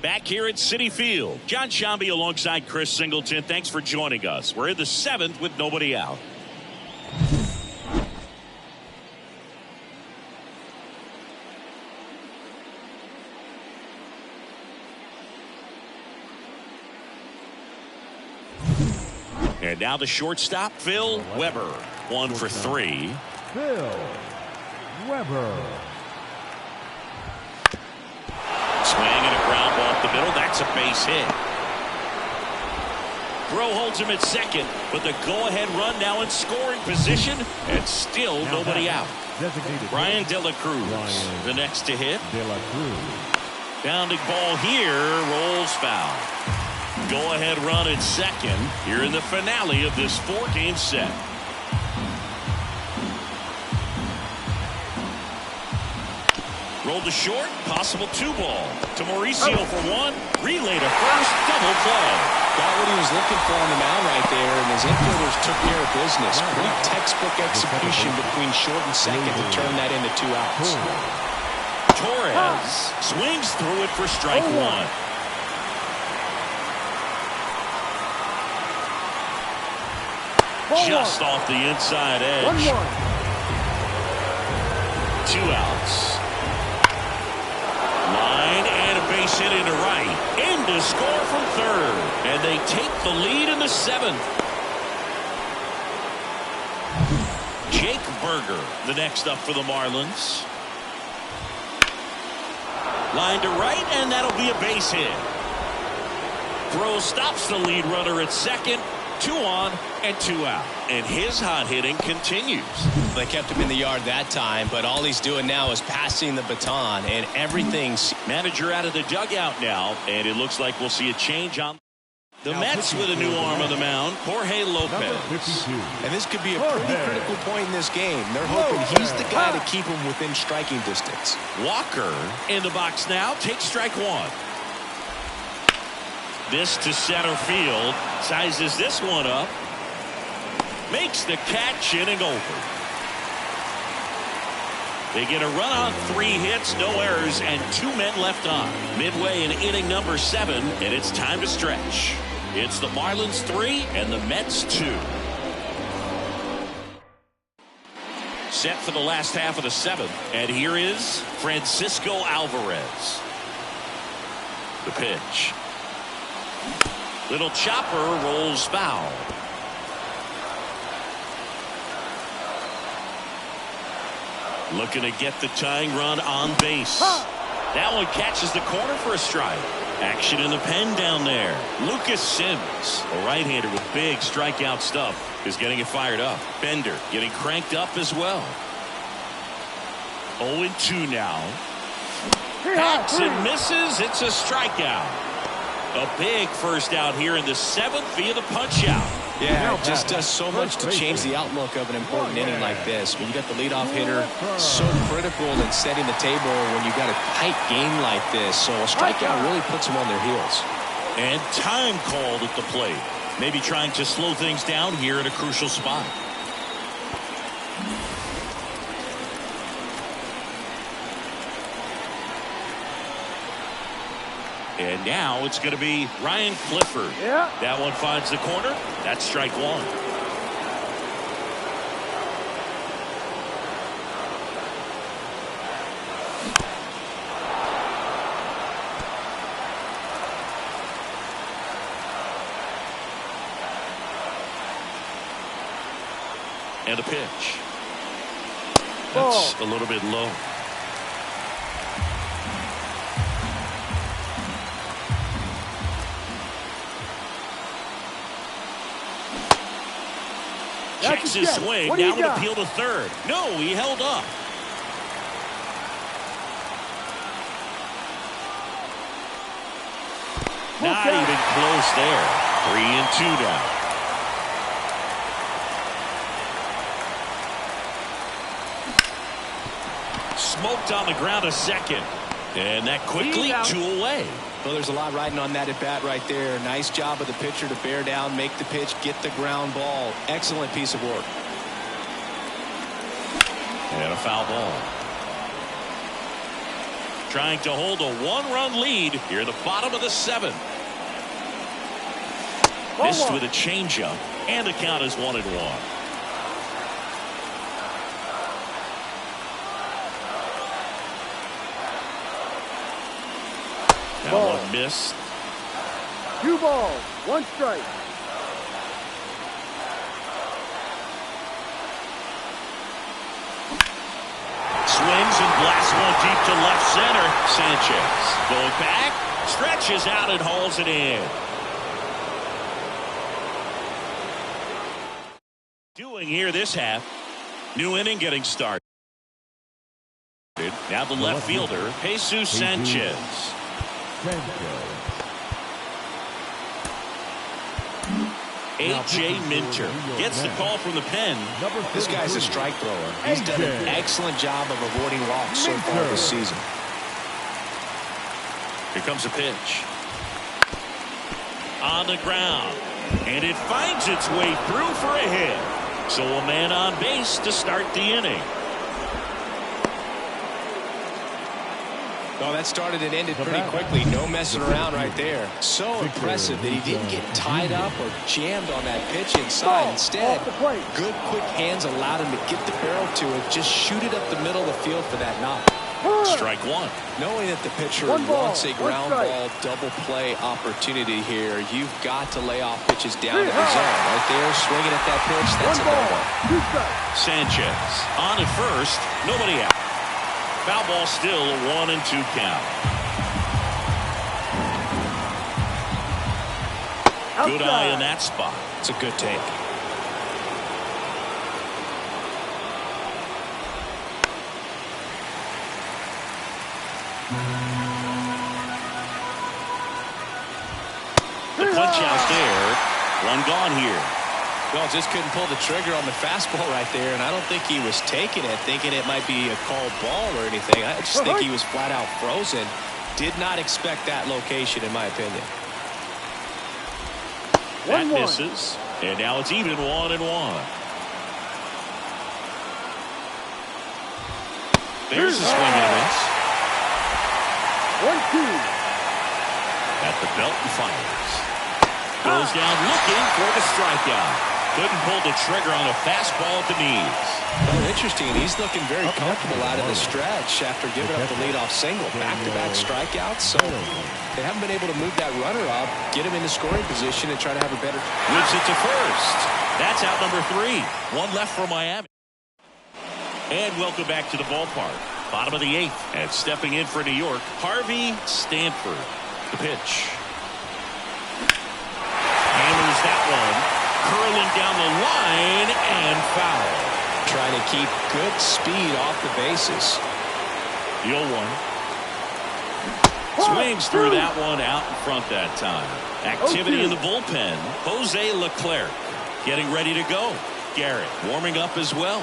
Back here at Citi Field, John Sciambi alongside Chris Singleton. Thanks for joining us. We're in the 7th with nobody out. And now the shortstop, Phil Weber. 1 for 3. Phil Weber. Swing and a ground ball up the middle. That's a base hit. Throw holds him at second, but the go-ahead run now in scoring position, and still nobody out. Brian De La Cruz, the next to hit. De La Cruz. Bounding ball here, rolls foul. Go-ahead run at second here in the finale of this 4-game set. Rolled to short, possible 2-ball. To Mauricio for 1. Relay to first, double play. Got what he was looking for on the mound right there, and his infielders took care of business. Great textbook execution between short and second to turn that into 2 outs. Torres swings through it for strike 1. Just off the inside edge. 2 outs. Line and a base hit into right. In to score from third. And they take the lead in the 7th. Jake Burger, the next up for the Marlins. Line to right, and that'll be a base hit. Throw stops the lead runner at second. 2 on and 2 out. And his hot hitting continues. They kept him in the yard that time, but all he's doing now is passing the baton, and everything's... Manager out of the dugout now, and it looks like we'll see a change on the Mets with a new arm on the mound, Jorge Lopez. And this could be a pretty critical point in this game. They're hoping he's the guy to keep him within striking distance. Walker in the box now, takes strike 1. This to center field, sizes this one up, makes the catch, inning over. They get a run on 3 hits, no errors, and 2 men left on. Midway in inning number 7, and it's time to stretch. It's the Marlins 3 and the Mets 2. Set for the last half of the 7th, and here is Francisco Alvarez. The pitch. Little chopper rolls foul. Looking to get the tying run on base. That one catches the corner for a strike. Action in the pen down there. Lucas Sims, a right-hander with big strikeout stuff, is getting it fired up. Bender getting cranked up as well. 0-2 now. Hacks and misses. It's a strikeout. A big first out here in the 7th via the punch out. Yeah, it just does so much to change the outlook of an important inning like this. When you got the leadoff hitter, so critical in setting the table when you got a tight game like this. So a strikeout really puts them on their heels. And time called at the plate. Maybe trying to slow things down here at a crucial spot. And now it's going to be Ryan Clifford. That one finds the corner. That's strike 1. And a pitch. That's a little bit low. Checks his swing, now an appeal to third. No, he held up. Not even close there. 3-2 now. Smoked on the ground a second. And that quickly 2 away. Well, there's a lot riding on that at bat right there. Nice job of the pitcher to bear down, make the pitch, get the ground ball. Excellent piece of work. And a foul ball. Trying to hold a 1-run lead here in the bottom of the 7th. Missed with a changeup, and the count is 1-1. Now one missed. 2 balls, 1 strike. Swings and blasts one deep to left center. Sanchez going back, stretches out and hauls it in. Doing here this half. New inning getting started. Now the left fielder, Jesus Sanchez. A.J. Minter gets the call from the pen. This guy's a strike thrower. He's done an excellent job of avoiding walks so far this season. Here comes a pitch. On the ground. And it finds its way through for a hit. So a man on base to start the inning. Oh, that started and ended pretty quickly. No messing around right there. So impressive that he didn't get tied up or jammed on that pitch inside. Instead, good quick hands allowed him to get the barrel to it. Just shoot it up the middle of the field for that knock. Strike 1. Knowing that the pitcher wants a ground ball double play opportunity here, you've got to lay off pitches down to the zone. Right there, swinging at that pitch, that's a ball. Sanchez on at first, nobody out. Foul ball still, a 1-2 count. Good eye in that spot. It's a good take. The punch out there. One gone here. Well, just couldn't pull the trigger on the fastball right there, and I don't think he was taking it, thinking it might be a called ball or anything. I just think he was flat out frozen. Did not expect that location, in my opinion. That misses, and now it's even 1-1. There's a swing and a miss. 1-2. At the belt and fires. Goes down looking for the strikeout. Couldn't pull the trigger on a fastball at the knees. Well, interesting. He's looking very comfortable out of the stretch after giving up the leadoff single. Back-to-back strikeouts. So they haven't been able to move that runner up, get him into scoring position, and try to have a better. Whips it to first. That's out number 3. One left for Miami. And welcome back to the ballpark. Bottom of the 8th. And stepping in for New York, Harvey Stanford. The pitch. Hammers that one. Curling down the line and foul. Trying to keep good speed off the bases. The 0-1. Swings through that one out in front that time. Activity in the bullpen. Jose Leclerc getting ready to go. Garrett warming up as well.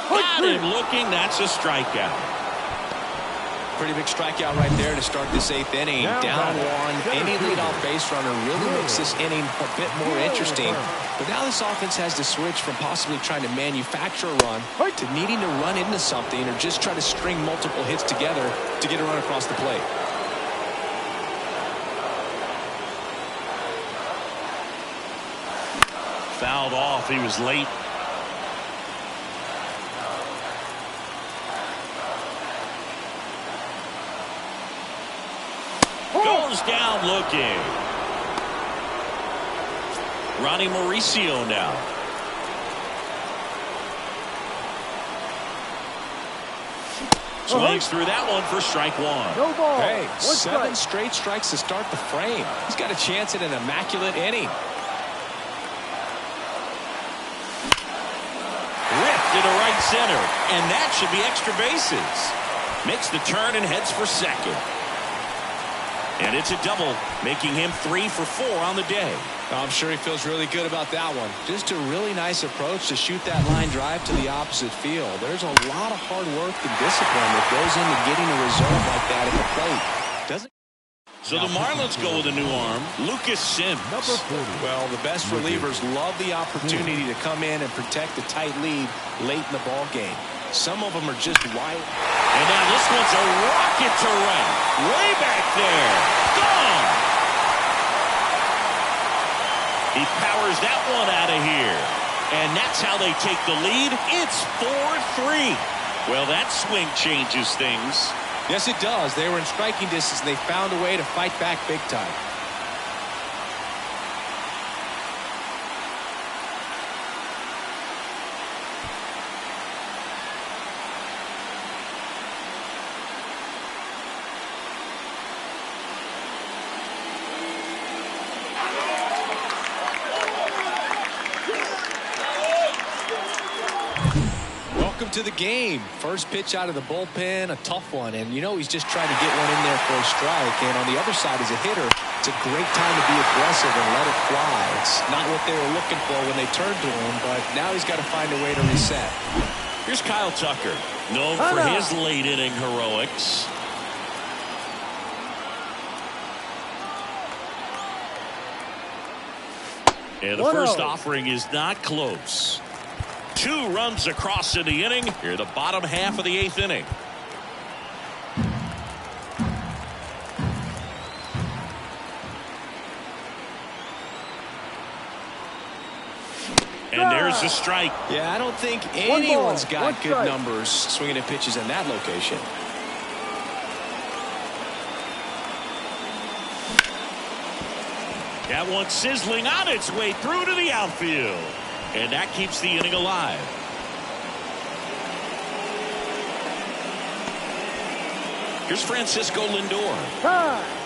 Got him looking. That's a strikeout. Pretty big strikeout right there to start this 8th inning. Down 1. Any leadoff base runner really makes this inning a bit more interesting. But now this offense has to switch from possibly trying to manufacture a run to needing to run into something or just try to string multiple hits together to get a run across the plate. Fouled off. He was late. Goes down looking. Ronnie Mauricio now. Swings through that one for strike 1. No ball. Hey, 7 1 strike. straight strikes to start the frame. He's got a chance at an immaculate inning. Ripped into right center, and that should be extra bases. Makes the turn and heads for second. And it's a double, making him 3 for 4 on the day. I'm sure he feels really good about that one. Just a really nice approach to shoot that line drive to the opposite field. There's a lot of hard work and discipline that goes into getting a result like that at the plate. So the Marlins go with a new arm, Lucas Sims. Number 40. Well, the best relievers love the opportunity to come in and protect a tight lead late in the ball game. Some of them are just wide. And now this one's a rocket to right. Way back there. Gone. He powers that one out of here. And that's how they take the lead. It's 4-3. Well, that swing changes things. Yes, it does. They were in striking distance, and they found a way to fight back big time. To the game. First pitch out of the bullpen, a tough one, and he's just trying to get one in there for a strike. And on the other side, as a hitter, it's a great time to be aggressive and let it fly. It's not what they were looking for when they turned to him, but now he's got to find a way to reset. Here's Kyle Tucker, known for his late inning heroics. And the first offering is not close. 2 runs across in the inning. Here, the bottom half of the 8th inning. And there's the strike. Yeah, I don't think anyone's got good numbers swinging at pitches in that location. That one sizzling on its way through to the outfield. And that keeps the inning alive. Here's Francisco Lindor. Time.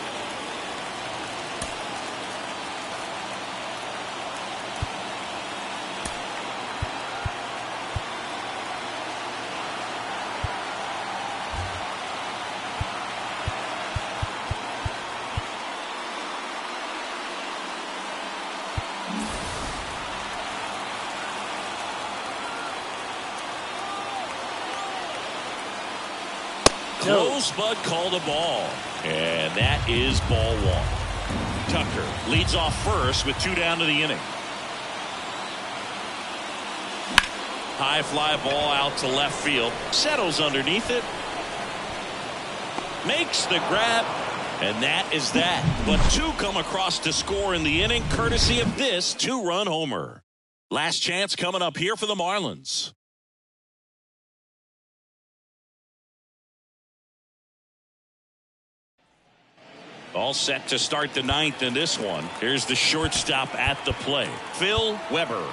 Close, but called a ball. And that is ball 1. Tucker leads off first with 2 down to the inning. High fly ball out to left field. Settles underneath it. Makes the grab. And that is that. But 2 come across to score in the inning, courtesy of this 2-run homer. Last chance coming up here for the Marlins. All set to start the 9th in this one. Here's the shortstop at the plate, Phil Weber.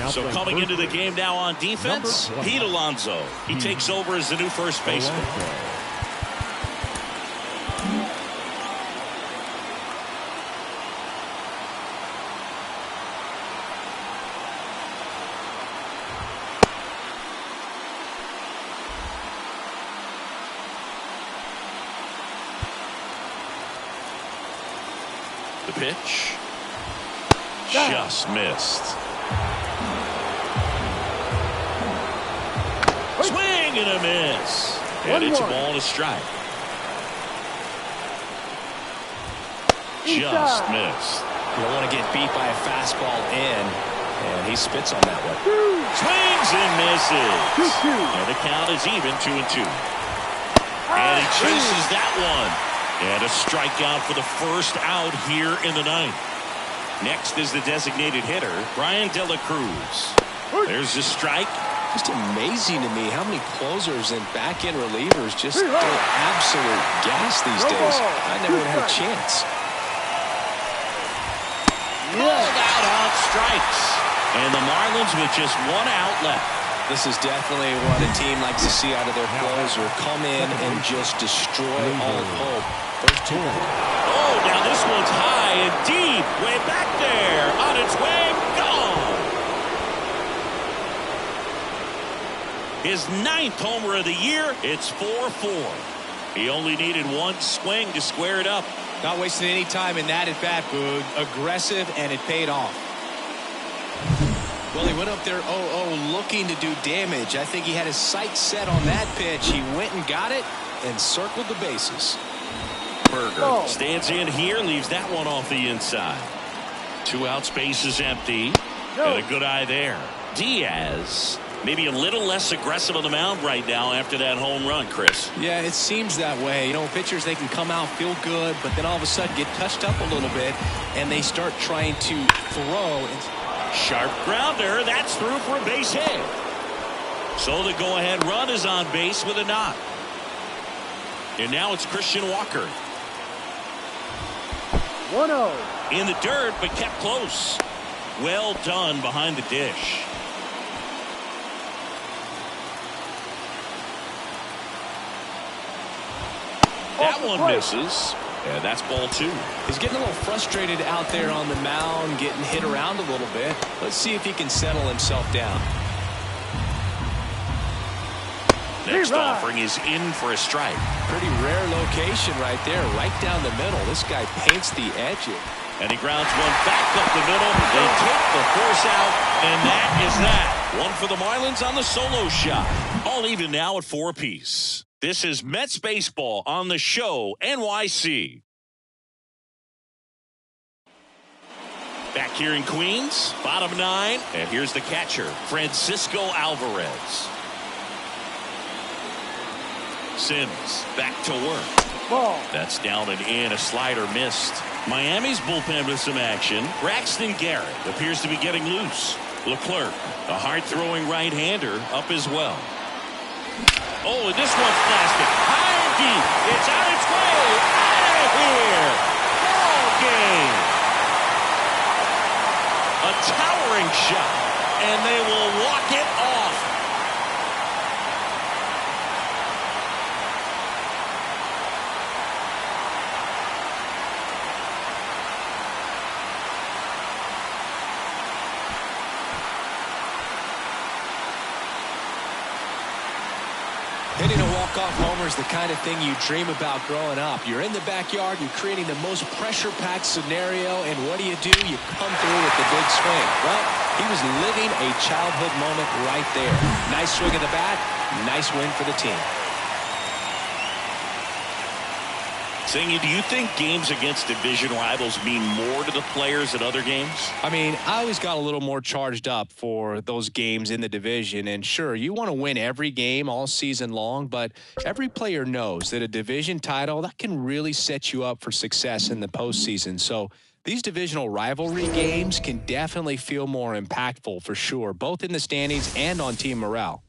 So coming into the game now on defense, Pete Alonso. He takes over as the new first baseman. The pitch. Just missed. Swing and a miss. And it's a ball and a strike. Just missed. You don't want to get beat by a fastball in, and he spits on that one. Swings and misses. And the count is even 2-2. And he chases that one. And a strikeout for the first out here in the ninth. Next is the designated hitter, Brian De La Cruz. There's the strike. Just amazing to me how many closers and back-end relievers just go absolute gas these days. I never would have had a chance. Pulled out on strikes. And the Marlins with just one out left. This is definitely what a team likes to see out of their closer. Come in and just destroy all hope. First two. Oh, now this one's high and deep. Way back there. On its way. Gone. His 9th homer of the year. It's 4-4. He only needed one swing to square it up. Not wasting any time in that at bat, Boog. Aggressive, and it paid off. Well, he went up there 0-0 looking to do damage. I think he had his sights set on that pitch. He went and got it and circled the bases. Berger stands in here, leaves that one off the inside. 2 out, space is empty. And a good eye there. Diaz, maybe a little less aggressive on the mound right now after that home run, Chris. Yeah, it seems that way. You know, pitchers, they can come out, feel good, but then all of a sudden get touched up a little bit, and they start trying to throw. Sharp grounder. That's through for a base hit. So the go-ahead run is on base with a knock. And now it's Christian Walker. 1-0. In the dirt, but kept close. Well done behind the dish. That one misses. Yeah, that's ball 2. He's getting a little frustrated out there on the mound, getting hit around a little bit. Let's see if he can settle himself down. Next offering is in for a strike. Pretty rare location right there, right down the middle. This guy paints the edges. And he grounds one back up the middle. They take the force out, and that is that. One for the Marlins on the solo shot. All even now at 4 apiece. This is Mets Baseball on the show, NYC. Back here in Queens, bottom 9. And here's the catcher, Francisco Alvarez. Sims back to work. Ball. That's down and in. A slider missed. Miami's bullpen with some action. Braxton Garrett appears to be getting loose. Leclerc, a hard-throwing right-hander, up as well. Oh, and this one's plastic. High and deep. It's on its way. Out of here. Ball game. A towering shot, and they will walk it off. Hitting a walk-off homer is the kind of thing you dream about growing up. You're in the backyard, you're creating the most pressure-packed scenario, and what do? You come through with the big swing. Well, he was living a childhood moment right there. Nice swing of the bat, nice win for the team. Singy, do you think games against division rivals mean more to the players than other games? I mean, I always got a little more charged up for those games in the division. And sure, you want to win every game all season long, but every player knows that a division title, that can really set you up for success in the postseason. So these divisional rivalry games can definitely feel more impactful for sure, both in the standings and on team morale.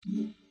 Mm-hmm.